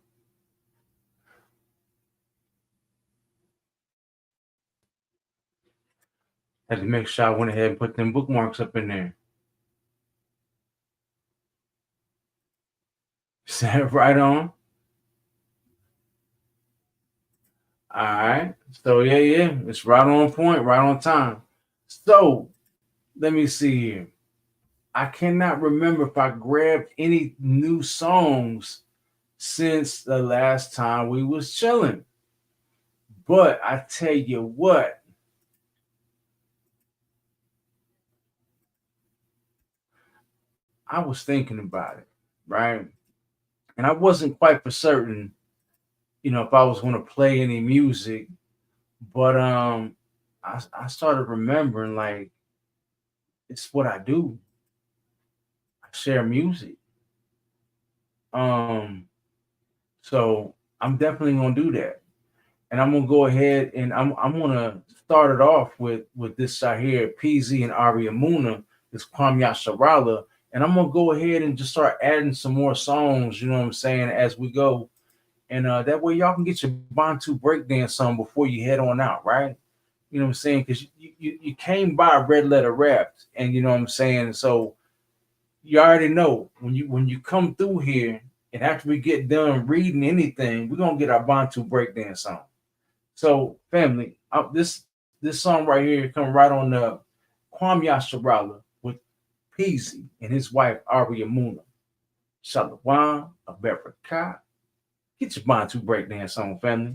[SPEAKER 3] Had to make sure I went ahead and put them bookmarks up in there. Is that right on? All right. So yeah, it's right on point, right on time. So let me see here. I cannot remember if I grabbed any new songs since the last time we was chilling. But I tell you what, I was thinking about it, right? And I wasn't quite for certain, you know, if I was going to play any music, but I started remembering like it's what I do. I share music. Um, so I'm definitely gonna do that. And I'm gonna go ahead and I'm gonna start it off with this shot here, PZ and Aria Muna, this Kwame Sharala, and I'm gonna go ahead and just start adding some more songs. You know what I'm saying as we go, and that way y'all can get your Bantu breakdance song before you head on out, right? You know what I'm saying? Because you came by Red Letter Raps, and you know what I'm saying. So you already know when you come through here, and after we get done reading anything, we're gonna get our Bantu breakdance song. So, family, This song right here come right on the Kwame Yasharala with Peasy and his wife Aria Muna. Shalawam, America. Get your Bantu breakdance on, family.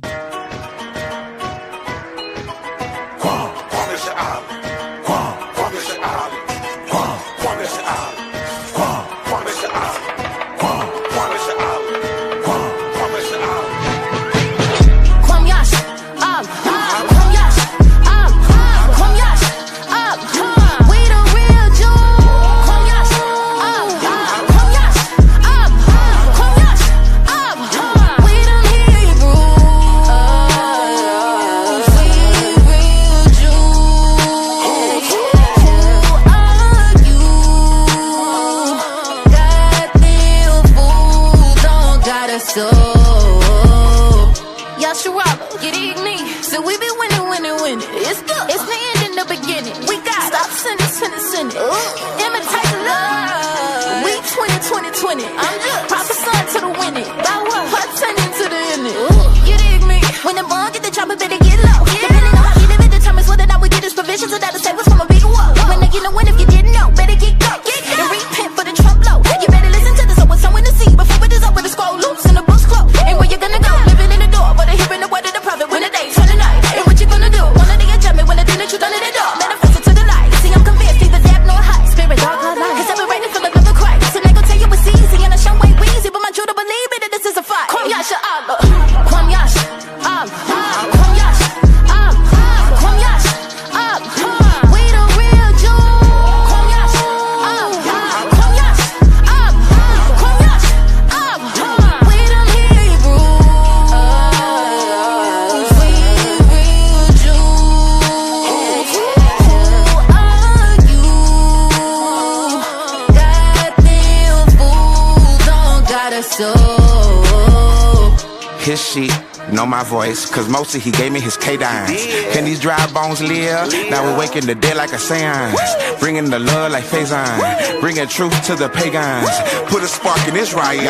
[SPEAKER 4] His sheet know my voice, cause mostly he gave me his K-Dines. Can these dry bones live? Now we're waking the dead like a seance. Bringing the love like Faison. Bringing truth to the pagans. Put a spark in this riot.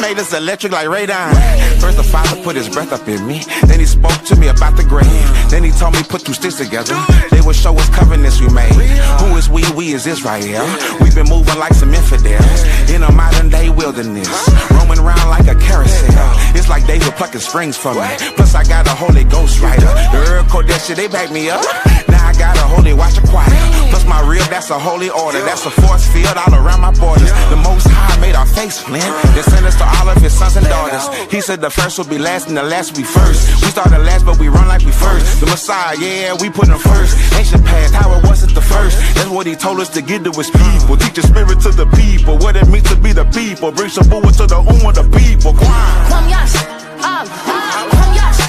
[SPEAKER 4] Made us electric like radon. First the Father put his breath up in me. Then he spoke to me about the grave. Then he told me put two sticks together. They would show us covenants we made. Who is we? We is Israel. We've been moving like some infidels in a modern day wilderness. Roaming around like a carousel. It's like they were plucking strings for me. Plus I got a Holy Ghost writer. The Earl Kodesh, they back me up. Now I got a Holy Watch choir. Plus my rib, that's a holy order. That's a force field all around my borders. The Most High made our face flint. Then sent us to all of his sons and daughters. He said the first will be last and the last will be first. We started last but we run like we first. The Messiah, yeah, we put him first. Ancient past, how it wasn't the first. That's what he told us to give to his people. Teach the spirit to the people. What it means to be the people. Bring some bull to the of the people.
[SPEAKER 5] Kwame Yash, Kwame Yash,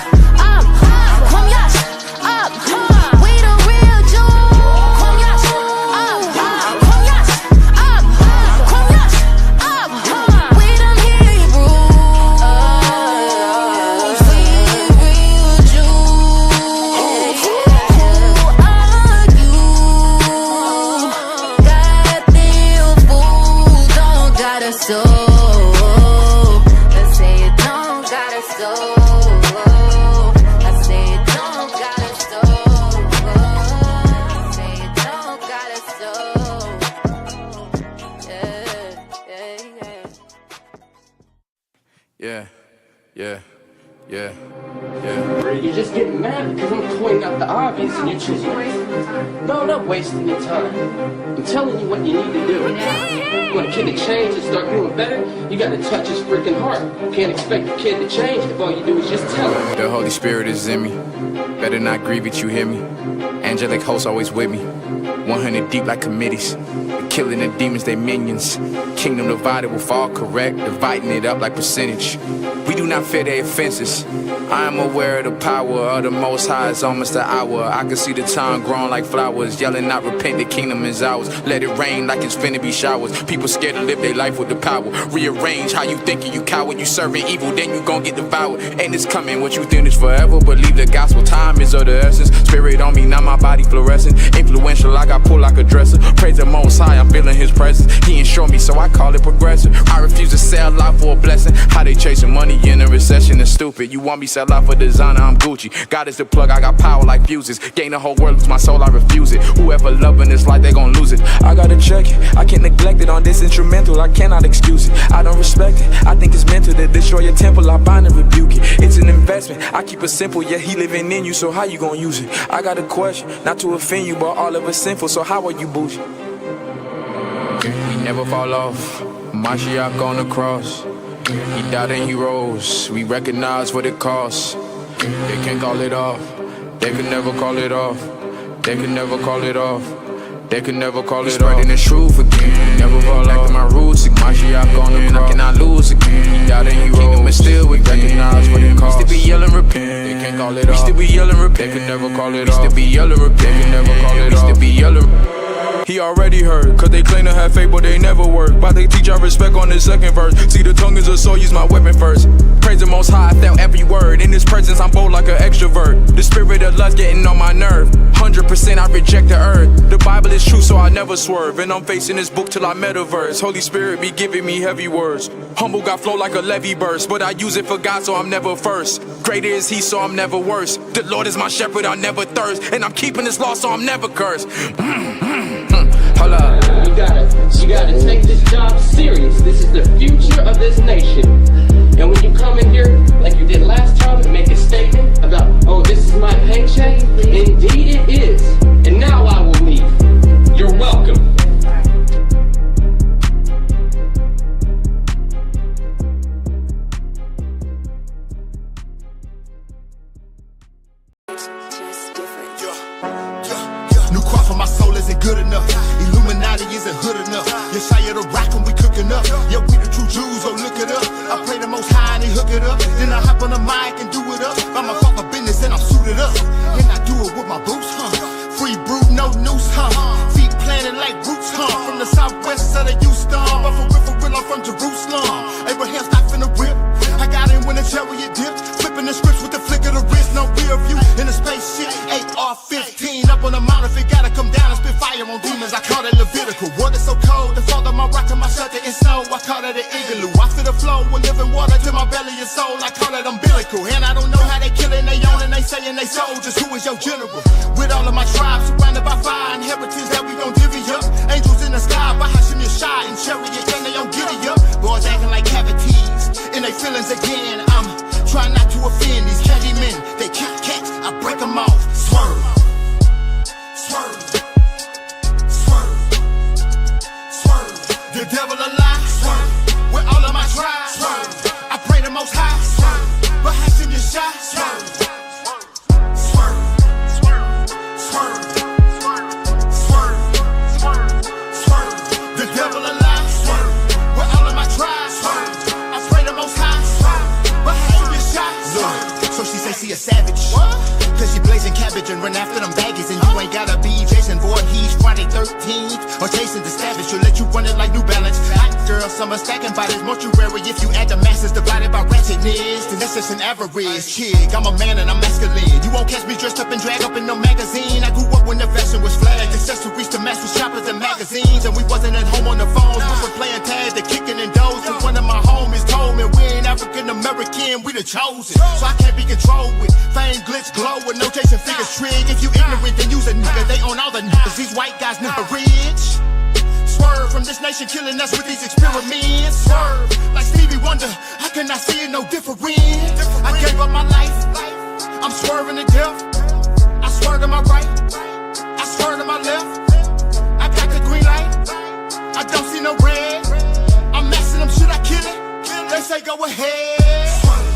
[SPEAKER 5] Kwame Yash, we the real Jews. Kwame Yash, Kwame Yash, Kwame Yash, we them Hebrews. We real Jews. Who are you? Goddamn fools don't got a soul.
[SPEAKER 6] Yeah.
[SPEAKER 7] You're just getting mad because I'm pointing out the obvious and you're just... No, I'm not wasting your time. I'm telling you what you need to do. You want a kid to change and start doing better? You got to touch his freaking heart. You can't expect a kid to change if all you do is just tell him.
[SPEAKER 6] The Holy Spirit is in me. Better not grieve it, you hear me? Angelic hosts always with me. 100 deep like committees. Killing the demons, they minions. Kingdom divided will fall correct. Dividing it up like percentage. We do not fear their offenses. I am aware of the power of the Most High. It's almost an hour. I can see the time growing like flowers. Yelling out, repent, the kingdom is ours. Let it rain like it's finna be showers. People scared to live their life with the power. Rearrange how you thinking, you coward. You serving evil, then you gon' get devoured. And it's coming, what you think is forever. Believe the gospel, time is of the essence. Spirit on me, not my body fluorescent. Influential commercial. I got pulled like a dresser. Praise the Most High, I'm feeling His presence. He ain't show me, so I call it progressive. I refuse to sell out for a blessing. How they chasing money in a recession is stupid. You want me sell out for designer, I'm Gucci. God is the plug, I got power like fuses. Gain the whole world, lose my soul, I refuse it. Whoever loving this life, they gon' lose it. I gotta check it, I can't neglect it. On this instrumental, I cannot excuse it. I don't respect it, I think it's mental to destroy your temple. I bind and rebuke it. It's an investment, I keep it simple. Yeah, He living in you, so how you gon' use it? I got a question, not to offend you, but all of us sinful, so how are you bougie? We never fall off, Mashiach on the cross. He died and He rose, we recognize what it costs. They can't call it off, they can never call it off. They can never call it off, they can never call it off. Spreading the truth again, never fall back to my roots again. Mashiach on the cross, I cannot lose again. He died and He rose, but still we recognize what it costs. We still be yelling repent, they can't call it off. We still be yelling repent, they can never call it off. We still be yelling repent, they can never call it off. We still be yelling. He already heard, cause they claim to have faith, but they never work. But they teach I respect on the second verse. See, the tongue is a sword, use my weapon first. Praise the Most High, I felt every word. In His presence, I'm bold like an extrovert. The spirit of lust getting on my nerve. 100% I reject the earth. The Bible is true, so I never swerve. And I'm facing this book till I metaverse. Holy Spirit be giving me heavy words. Humble got flow like a levee burst. But I use it for God, so I'm never first. Greater is He, so I'm never worse. The Lord is my shepherd, I never thirst. And I'm keeping His law, so I'm never cursed. Hold up.
[SPEAKER 7] You gotta take this job serious. This is the future of this nation. And when you come in here, like you did last time, and make a statement about, oh, this is my paycheck, indeed it is. And now I will leave. You're welcome.
[SPEAKER 8] New crop for my soul isn't good enough. Illuminati isn't hood enough. Yeshaya the rock and we cooking up. Yeah, we the true Jews, oh look it up. I pray the Most High and He hook it up. Then I hop on the mic and do it up. I'm a fuck my business and I'm suited up. And I do it with my boots, huh? Free brew, no noose, huh? Feet planted like roots, huh? From the southwest of the Houston, but for real, I'm from Jerusalem. Abraham stopped in the whip. I got in when the chariot dipped. Flipping the scripts with the flick of the wrist. No rear view in the spaceship. AR-15 up on the mountain. If it gotta come down and spit fire on demons, I call it Levitical. Water so cold, the fall of my rock and my shelter is snow. I call it an igloo. I feel the flow with living water to my belly and soul. I call it umbilical. And I don't know how they killing they own and they saying they soldiers. Who is your general? With all of my tribes surrounded by fire and heritage that we gon' divvy up. Angels in the sky, by Hashem Yeshai and chariot, then they don't giddy up. Boys acting like cavities in their feelings again. I'm trying not to offend these candy men. They kick cats, I break them off. Swerve. Swerve. Swerve. Swerve. The devil a lie. Swerve. With all of my tribes. Swerve. I pray the Most High. Swerve. But Hashem Yeshai. Swerve. Swerve. Swerve. Swerve. Swerve. The devil a lie. Swerve. With all of my tribes. Swerve. I pray the Most High. Swerve. But Hashem Yeshai. Swerve. So she say she a savage. What? Cause she blazing cabbage and run after them baggies. And you ain't gotta be Jason Voorhees Friday 13th or Jason the Savage. She'll let you run it like New Balance. Hot girl, summer stacking bodies, mortuary. If you add the masses divided by ratchetness, then that's just an average chick. I'm a man and I'm masculine. You won't catch me dressed up and drag up in no magazine. I grew up when the fashion was flagged. Accessories to match with shoppers and magazines. And we wasn't at home on the phones. We were playing tag, the kicking and doze. And one of my homies told me we ain't African American, we the chosen. So I can't be controlled with fame, glitz, glow, with no chasing figures trig. If you ignorant, then use a nigga. They own all the niggas. These white guys never rich. Swerve from this nation killing us with these experiments. Swerve like Stevie Wonder. How can I see it no different? I gave up my life. I'm swerving to death. I swerve to my right. I swerve to my left. I got the green light. I don't see no red. I'm messing them. Should I kill it? They say go ahead. Swerve.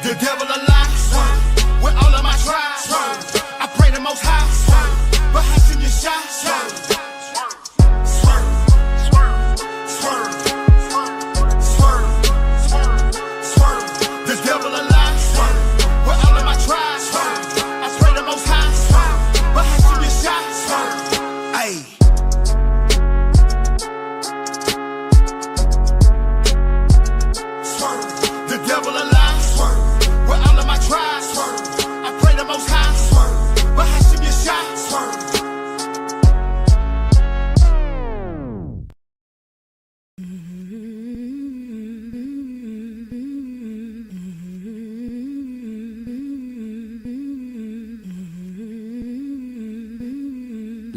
[SPEAKER 8] The devil a lie. Swerve. With all of my tribes. Swerve. I pray the Most High. Swerve. But Hashem Yeshai. Swerve. Swerve. Swerve. Swerve. Swerve. The devil a lie. Swerve. With all of my tribes. Swerve. I pray the Most High. Swerve. But Hashem Yeshai. Swerve. Ayy.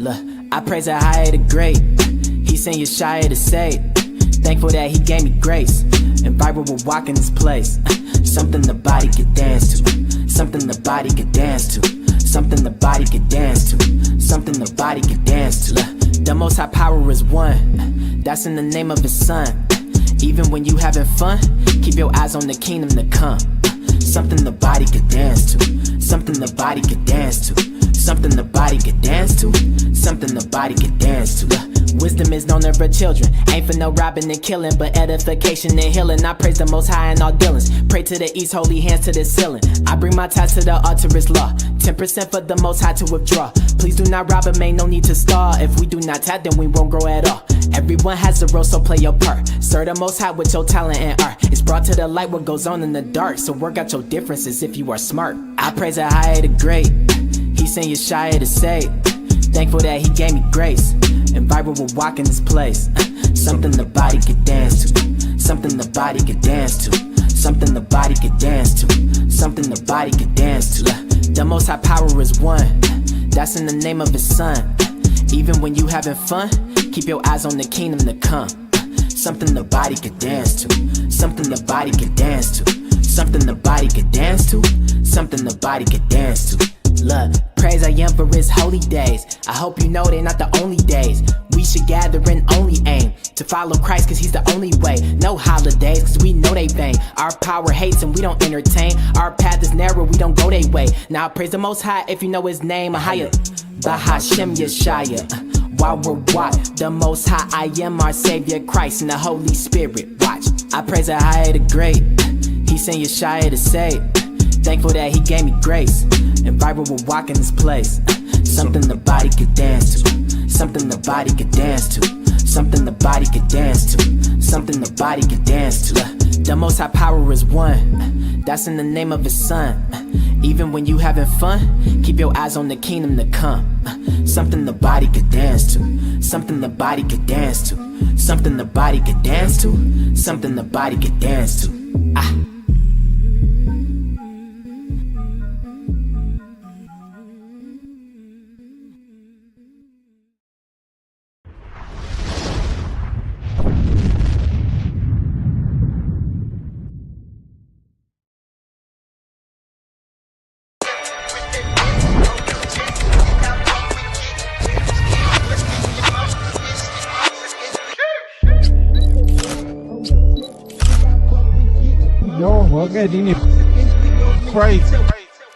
[SPEAKER 9] Look, I praise the higher the great. He sent Yeshua to save. Thankful that he gave me grace. And viral will walk in this place. Something the body could dance to. Something the body could dance to. Something the body could dance to. Something the body could dance to. The most high power is one. That's in the name of his son. Even when you having fun, keep your eyes on the kingdom to come. Something the body could dance to. Something the body could dance to. Something the body could dance to. Something the body could dance to. Wisdom is known of her children. Ain't for no robbing and killing, but edification and healing. I praise the most high in all dealings. Pray to the east, holy hands to the ceiling. I bring my ties to the altarist law. 10% for the most high to withdraw. Please do not rob and make no need to stall. If we do not tap, then we won't grow at all. Everyone has a role, so play your part. Serve the most high with your talent and art. It's brought to the light what goes on in the dark. So work out your differences if you are smart. I praise the higher the great. He sent Yeshua to save. Thankful that he gave me grace. And viral will walk in this place. Something the body could dance to. Something the body could dance to. Something the body could dance to. Something the body could dance to. The most high power is one. That's in the name of his son. Even when you having fun, keep your eyes on the kingdom to come. Something the body could dance to. Something the body could dance to. Something the body could dance to. Something the body could dance to. Look, praise I am for his holy days. I hope you know they're not the only days. We should gather and only aim to follow Christ, cause he's the only way. No holidays, cause we know they vain. Our power hates and we don't entertain. Our path is narrow, we don't go their way. Now praise the most high if you know his name. Ahaya, Bahashem Yeshaya. While we're watch, the most high I am our savior Christ and the Holy Spirit. Watch, I praise the higher the great. He sent Yeshua to save. Thankful that he gave me grace. And viral will walk in this place. Something the body could dance to. Something the body could dance to. Something the body could dance to. Something the body could dance to. The most high power is one. That's in the name of his son. Even when you having fun, keep your eyes on the kingdom to come. Something the body could dance to. Something the body could dance to. Something the body could dance to. Something the body could dance to. Ah.
[SPEAKER 10] Crazy.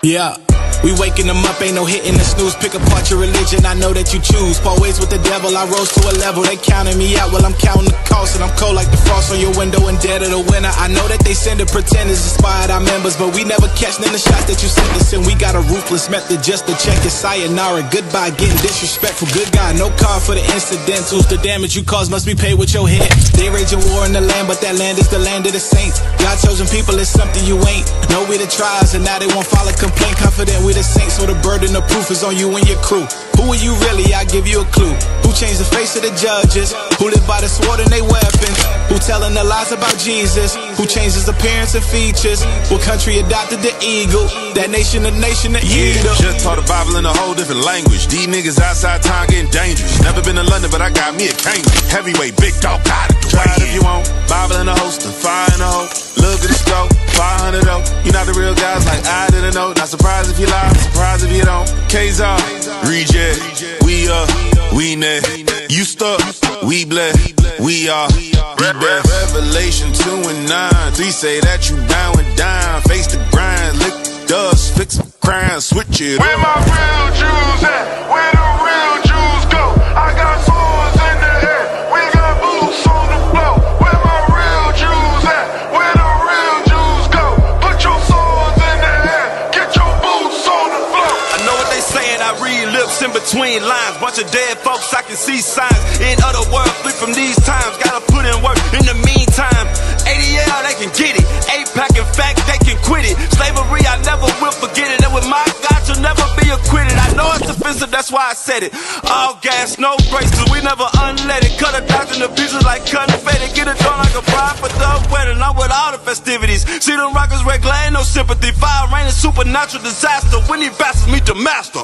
[SPEAKER 11] Yeah. We waking them up, ain't no hitting the snooze. Pick apart your religion, I know that you choose. Always with the devil, I rose to a level. They counting me out while I'm counting the cost. And I'm cold like the frost on your window and dead of the winter. I know that they send the pretenders, inspired our members, but we never catch none of the shots that you sent us. And we got a ruthless method just to check it. Sayonara, goodbye, getting disrespectful. Good God, no card for the incidentals. The damage you caused must be paid with your head. They raging war in the land, but that land is the land of the saints. God chosen people is something you ain't. Know we the tribes, and now they won't file a complaint. Confident we the saints, so the burden of proof is on you and your crew. Who are you really? I'll give you a clue. Who changed the face of the judges? Who live by the sword and they weapons? Who telling the lies about Jesus? Who changed his appearance and features? What country adopted the eagle? That nation, the eagle.
[SPEAKER 12] Just taught the Bible in a whole different language. These niggas outside town getting dangerous. Never been to London, but I got me a Cambridge. Heavyweight, big dog, got it. Try it if you want. Bible in a holster, fire in a hole. Look at the stroke, 500 though. You not the real guys like I didn't know. Not surprised if you lie, surprised if you don't. K's-R, reject, we next. You stuck, we blessed, we are the best. Revelation 2 and 9, 3 say that you down and down. Face the grind, lick dust, fix some crime, switch it.
[SPEAKER 8] Where my real Jews at? Where the real Jews go? I got swords in the air, we got boots on the floor. Where my real Jews at? Where the real Jews go? Put your swords in the air, get your boots on the floor.
[SPEAKER 11] I know what they saying, I read lips in between lines. Bunch of dead folks, I can see signs. In other words, flip from these times. Gotta put in work in the meantime. ADL, they can get it. APAC, in fact, they can quit it. Slavery, I never will forget it. And with my God, you'll never be acquitted. I know it's a physical so that's why I said it. All gas, no brakes, cause we never unleaded. Cut a dodge in the pieces like confetti. Get it done like a bride for the wedding. I'm with all the festivities. See them rockers red glare, no sympathy. Fire rain and supernatural disaster. When these bastards meet the master.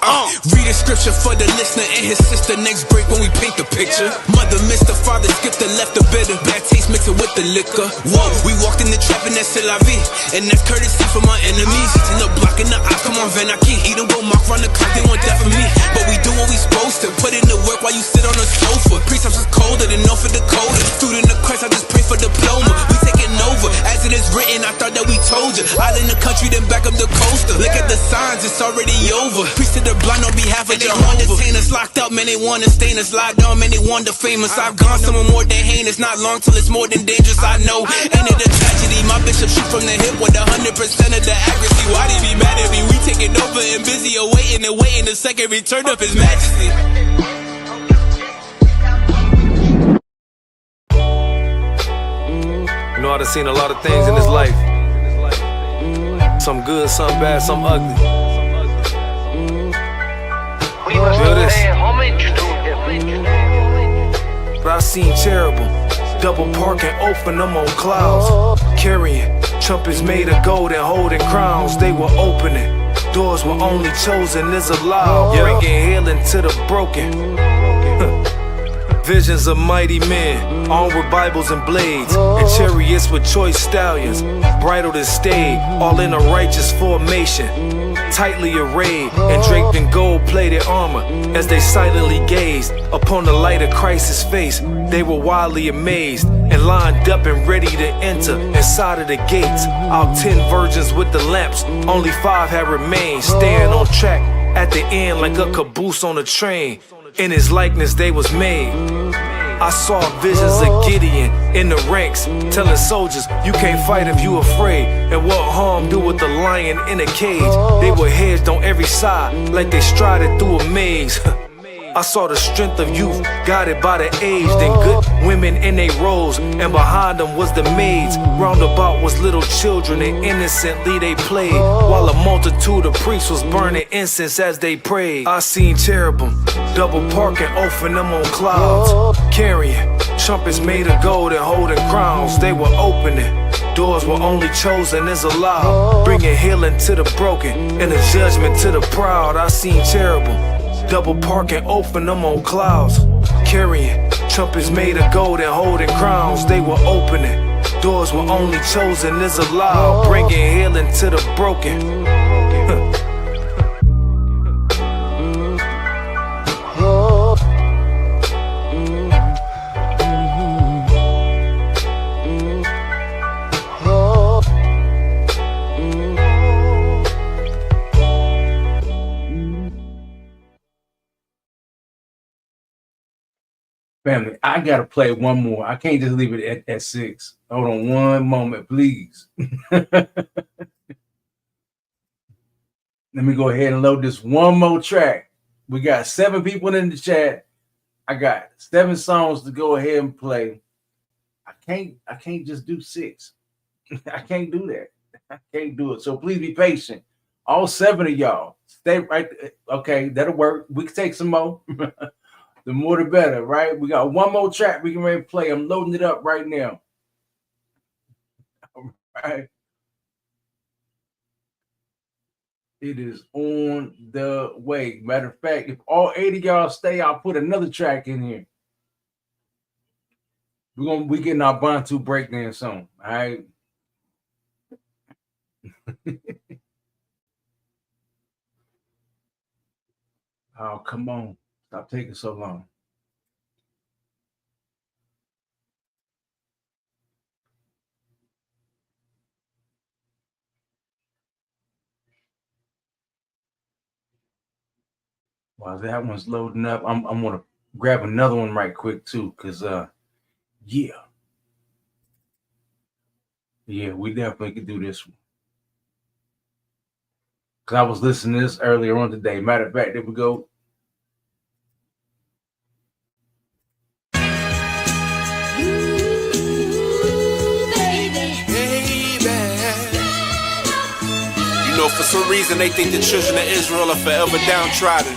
[SPEAKER 10] Read a scripture for the listener and his sister. Next break when we paint the picture. Mother missed the father, skipped the left the bitter. Bad taste mixing with the liquor. Whoa, we walked in the trap and that's c'est la vie. And that's courtesy for my enemies. In the block in the eye, come on Venaki. Eat them go mark round the clock, they want that for me. But we do what we supposed to. Put in the work while you sit on the sofa. Precepts is colder than off of the coda. Student of Christ, I just pray for diploma. We taking over, as it is written, I thought that we told you. All in the country, then back up the coaster. Look at the signs, it's already over. Priest to the blind on behalf of Jehovah. They want to detain us locked up, man, they want to stain us. Locked down, man, they want to famous. I've gone somewhere more than heinous. Not long till it's more than dangerous, I know. Ain't it a tragedy? My bishop shoot from the hip with 100% of the accuracy. Why they be mad at me? We taking over and busy awaiting and waiting the second return of his majesty.
[SPEAKER 13] You know, I done seen a lot of things in this life. Some good, some bad, some ugly. Feel this? But I seen cherubim, double parking, open them on clouds. Carrying trumpets made of gold and holding crowns. They were opening doors were only chosen is allowed. Bringing healing to the broken. Visions of mighty men, armed with Bibles and blades, and chariots with choice stallions, bridled and stayed, all in a righteous formation, tightly arrayed and draped in gold-plated armor. As they silently gazed upon the light of Christ's face, they were wildly amazed and lined up and ready to enter inside of the gates. Out 10 virgins with the lamps, only 5 had remained, staying on track at the end like a caboose on a train. In his likeness they was made. I saw visions of Gideon in the ranks, telling soldiers, you can't fight if you afraid. And what harm do with the lion in a cage? They were hedged on every side, like they strided through a maze. I saw the strength of youth, guided by the aged, and good women in their roles, and behind them was the maids. Round about was little children, and innocently they played, while a multitude of priests was burning incense as they prayed. I seen cherubim, double parking, open them on clouds, carrying trumpets made of gold and holding crowns. They were opening doors were only chosen is allowed, bringing healing to the broken and a judgment to the proud. I seen cherubim, double parking, open them on clouds, carrying trumpets made of gold and holding crowns. They were opening doors were only chosen is allowed, bringing healing to the broken.
[SPEAKER 3] Family, I gotta play one more. I can't just leave it at 6. Hold on one moment, please. Let me go ahead and load this one more track. We got 7 people in the chat. I got 7 songs to go ahead and play. I can't just do 6. I can't do that. I can't do it. So please be patient. All 7 of y'all, stay right there. Okay, that'll work. We can take some more. The more the better, right? We got one more track we can ready to play. I'm loading it up right now. All right. It is on the way. Matter of fact, if all 8 of y'all stay, I'll put another track in here. We getting our Bantu breakdown song. All right. Oh, come on. Stop taking so long. While that one's loading up, I'm gonna grab another one right quick too, because yeah, we definitely could do this one. Because I was listening to this earlier on today. Matter of fact, there we go.
[SPEAKER 11] For some reason, they think the children of Israel are forever downtrodden.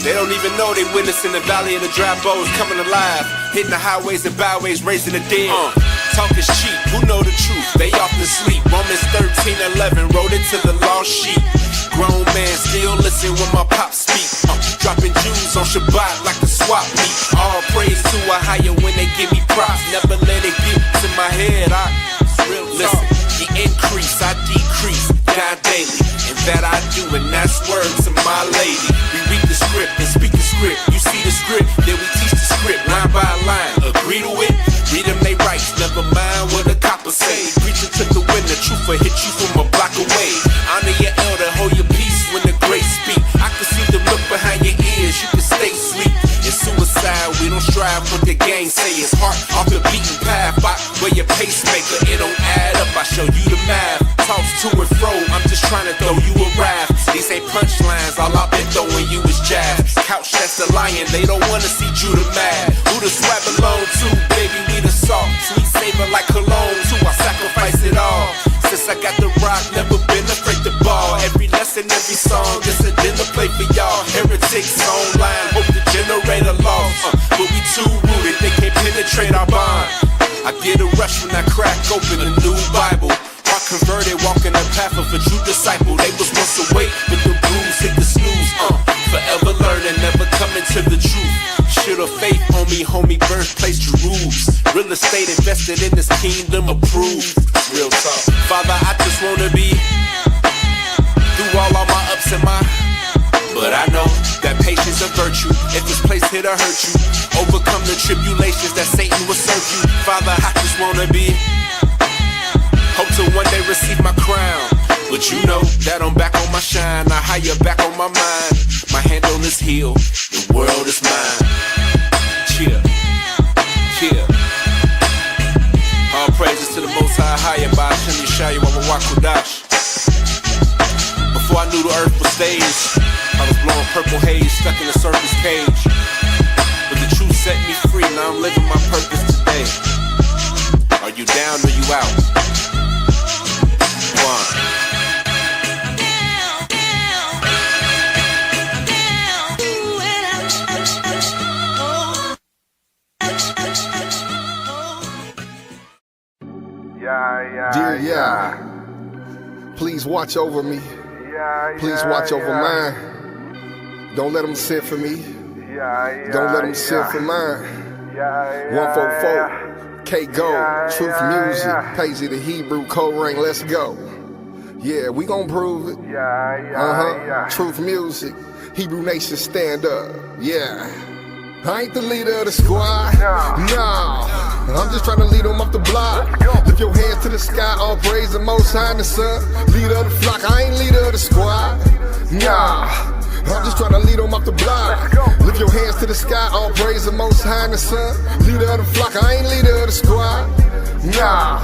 [SPEAKER 11] They don't even know they witnessing the valley of the dry bones coming alive. Hitting the highways and byways, raising the dead. Talk is cheap, who know the truth? They often sleep. Romans 13:11 wrote it to the lost sheep. Grown man still listen when my pop speak. Dropping Jews on Shabbat like a swap meet. All praise to a higher when they give me props. Never let it get to my head. Listen, he increase, I decrease, die daily. And that I do, and that's word to my lady. We read the script and speak the script. You see the script, then we teach the script line by line. Agree to it? Read them they rights, never mind what the coppers say. Preaching to the wind, the truth will hit you from a block away. Honor your elder, hold your peace when the great speak. I can see the look behind your ears, you can stay sweet. It's suicide, we don't strive for the gang. Say it's heart off the beaten path. Where your pacemaker, it don't add up, I show you the math. Talks to and fro, I'm just trying to throw you a raft. These ain't punchlines, all I've been throwing you is jabs. Couch that's the lion, they don't wanna see Judah mad. Who the swag belong to, baby, we the salt. Sweet savor like cologne, too, I sacrifice it all. Since I got the rock, never been afraid to ball. Every lesson, every song, it's a dinner play for y'all. Heretics online, hope to generate a loss. But we too rooted, they can't penetrate our bond. I get a rush when I crack open a new Bible. Heart converted, walking the path of a true disciple. They was once awake, but the blues hit the snooze. Forever learning, never coming to the truth. Should've faith on me, homie, birthplace Jerusalem. Real estate invested in this kingdom approved. Real talk. Father, I just wanna be through all of my ups and my. But I know that patience a virtue. If this place hit or hurt you, overcome the tribulations that Satan will serve you. Father, I just wanna be. Hope to one day receive my crown. But you know that I'm back on my shine. I higher back on my mind. My hand on this hill, the world is mine. Cheer, cheer. All praises to the Most High, by Hashem Yeshaya Wawakwadash. Before I knew the earth was staged, I was blowing purple haze, stuck in a circus cage. But the truth set me free, now I'm living my purpose today. Are you down or you out? One.
[SPEAKER 14] Dear Yah, please watch over me. Please watch over mine. Don't let them sit for me. Don't let them sit for mine. 144, K Gold, Truth Music, Paisley the Hebrew, Code Ring, let's go. Yeah, we gon' prove it. Truth Music, Hebrew Nation, stand up. Yeah. I ain't the leader of the squad, no, I'm just trying to lead them off the block. Lift your hands to the sky, all praise the Most High in the sun. Leader of the flock, I ain't leader of the squad, nah, I'm just trying to lead them off the block. Lift your hands to the sky, all praise the Most High in the sun. Leader of the flock, I ain't leader of the squad, nah,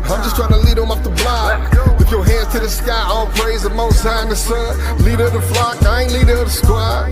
[SPEAKER 14] I'm just trying to lead them off the block. Lift your hands to the sky, all praise the Most High in the sun. Leader of the flock, I ain't leader of the squad,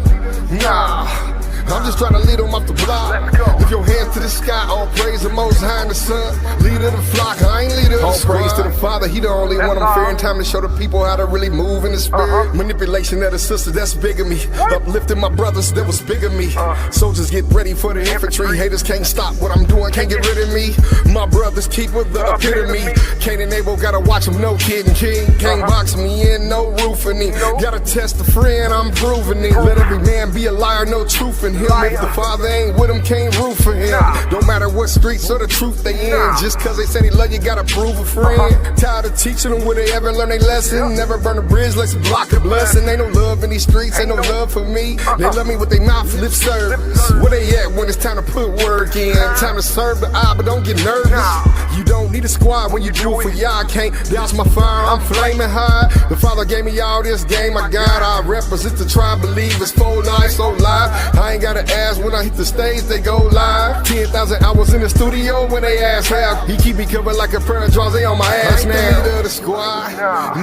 [SPEAKER 14] nah, I'm just trying to lead them off the block. Lift your hands to the sky, all praise the Most High in the sun. Leader of the flock, I ain't leader of the squad. All praise to the Father, He the only one I'm fearing. Time to show the people how to really move in the spirit. Manipulation of the sisters, that's bigamy. Uplifting my brothers, that was bigger me. Soldiers get ready for the infantry. Haters can't stop what I'm doing, can't get rid of me. My brothers keep with the epitome. Cain and Abel, gotta watch them, no kidding. King can't box me in, no roofing me. Gotta test a friend, I'm proving it. Let every man be a liar, no truth in him. If the Father ain't with him, can't root for him. Don't matter what streets or the truth they in. Just cause they say they love you, gotta prove a friend. Tired of teaching them, will they ever learn their lesson? Never burn a bridge, let's block a blessing. Ain't no love in these streets, ain't no love for me. They love me with their mouth, lip service. Where they at when it's time to put work in? Time to serve the eye, but don't get nervous. You don't need a squad when you do it for y'all. Can't douse my fire, I'm flaming high. The Father gave me all this game, I got. I represent the tribe, believe it's full life, so live. I ain't gotta ask when I hit the stage, they go live. 10,000 hours in the studio when they ask how. He keep me covered like a pair of drawers, they on my ass now. I ain't the leader of the squad,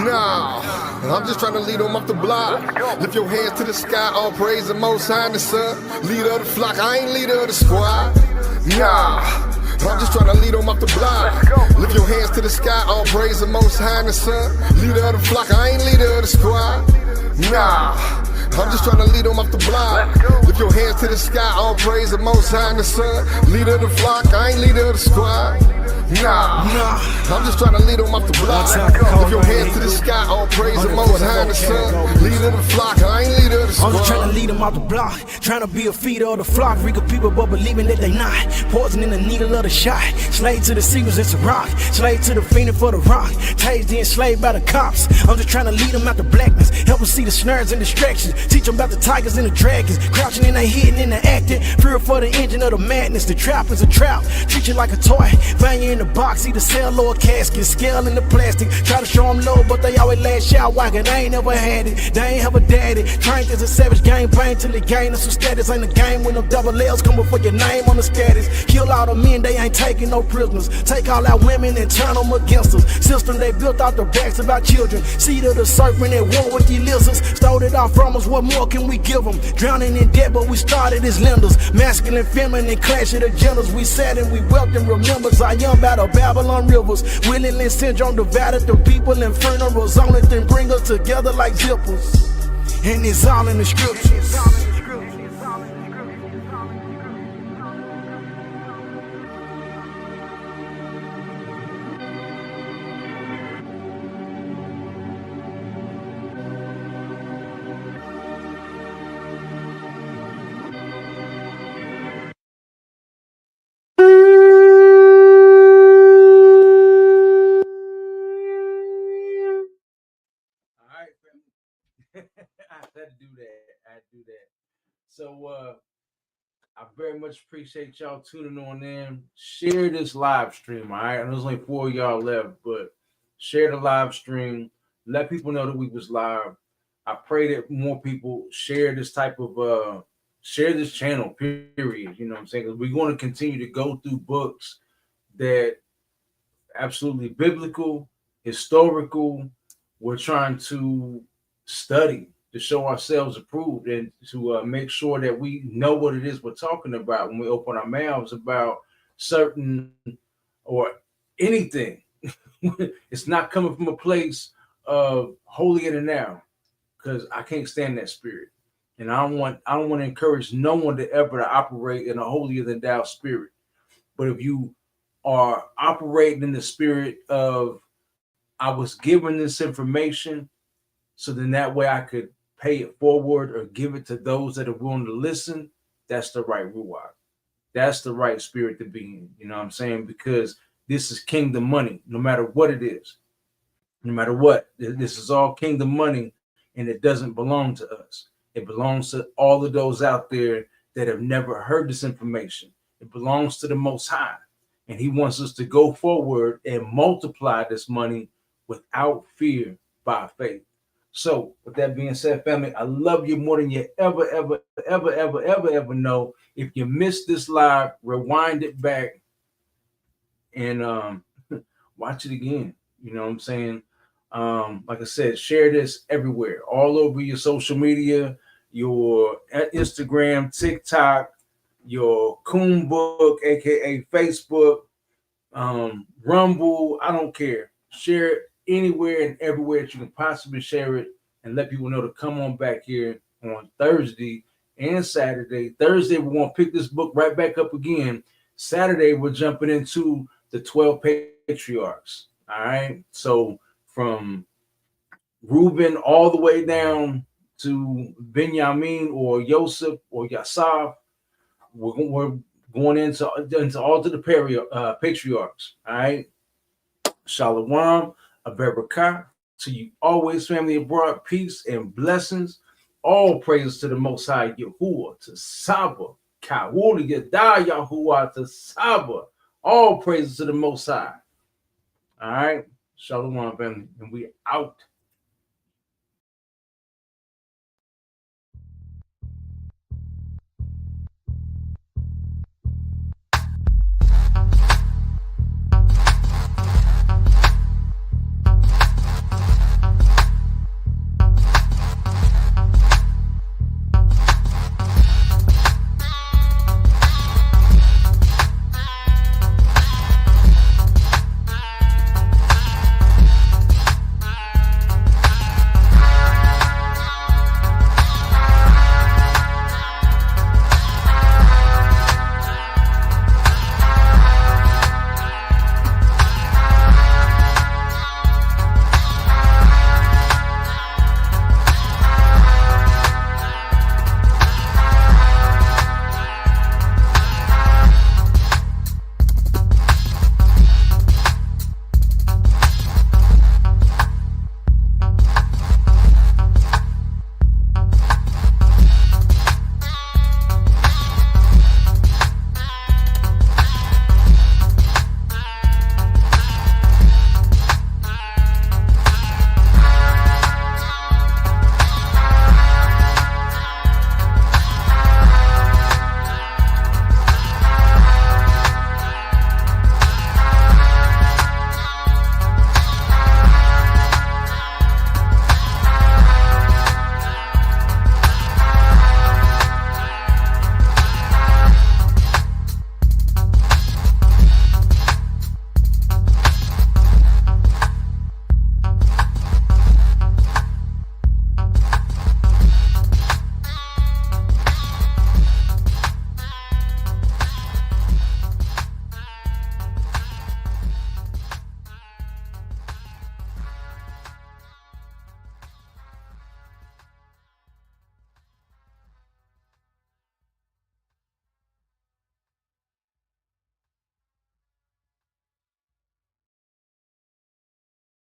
[SPEAKER 14] no, I'm just trying to lead them off the block. Lift your hands to the sky, all praise the Most High in the sun. Leader of the flock, I ain't leader of the squad, nah, I'm just trying to lead them off the block. Lift your hands to the sky, all praise the Most High in the sun. Leader of the flock, I ain't leader of the squad, nah, I'm just trying to lead them off the block. Lift your hands to the sky, all praise the most high in the sun. Leader of the flock, I ain't leader of the squad. Nah, I'm just trying to lead them off the block. Lift your hands to the sky, all praise the most high in the sun. Leader of the flock, I ain't leader of the squad.
[SPEAKER 11] I'm just trying to lead them off the block, trying to be a feeder of the flock. Freak of people, but believing that they not. Poison in the needle of the shot. Slave to the seagulls, it's a rock. Slave to the fiending for the rock. Tased and enslaved by the cops. I'm just trying to lead them out the blackness. Help them see the snares and distractions. Teach them about the tigers and the dragons. Crouching and they hidden and they acting. Fear for the engine of the madness. The trap is a trap. Treat you like a toy. Find you in the box, either cell or a casket. Scale in the plastic. Try to show them low, but they always lash out. Why? Cause they ain't never had it. They ain't have a daddy. Trained as a savage game brain till they gain us some status. Ain't a game with no double L's coming for your name on the status. Kill all the men, they ain't taking no prisoners. Take all our women and turn them against us. System they built out the backs of our children. Seed of the serpent at war with the lizards. Stole it off from us, what more can we give them? Drowning in debt, but we started as lenders. Masculine, feminine, clash of the genders. We sat and we wept and remembers our young battle Babylon rivers. Willingly syndrome divided the people and funerals on it, then bring us together like zippers. And it's all in the scriptures.
[SPEAKER 3] I do that. So I very much appreciate y'all tuning on in. Share this live stream, all right? And there's only 4 of y'all left, but share the live stream. Let people know that we was live. I pray that more people share this type of share this channel, period. You know what I'm saying? Because we're going to continue to go through books that absolutely biblical, historical. We're trying to study to show ourselves approved and to make sure that we know what it is we're talking about when we open our mouths about certain or anything. It's not coming from a place of holy in and now, because I can't stand that spirit. And I don't want to encourage no one to ever to operate in a holier than thou spirit. But if you are operating in the spirit of, I was given this information, so then that way I could pay it forward or give it to those that are willing to listen, that's the right ruach. That's the right spirit to be in. You know what I'm saying? Because this is kingdom money, no matter what it is. No matter what, this is all kingdom money, and it doesn't belong to us. It belongs to all of those out there that have never heard this information. It belongs to the Most High, and He wants us to go forward and multiply this money without fear by faith. So, with that being said, family, I love you more than you ever know. If you missed this live, rewind it back and watch it again. You know what I'm saying? Like I said, share this everywhere, all over your social media, your Instagram, TikTok, your Coon Book, aka Facebook, Rumble. I don't care. Share it anywhere and everywhere that you can possibly share it, and let people know to come on back here on Thursday and Saturday. Thursday, we're going to pick this book right back up again. Saturday, we're jumping into the 12 patriarchs. All right. So from Reuben all the way down to Benjamin or Joseph or Yasaf, we're going into all to the patriarchs. All right. Shalom, Abarakah, to you always, family abroad, peace and blessings. All praises to the Most High Yahuwah, to Saba, Kawuli Yadah Yahuwah, to Saba. All praises to the Most High. All right, Shalom, family, and we out.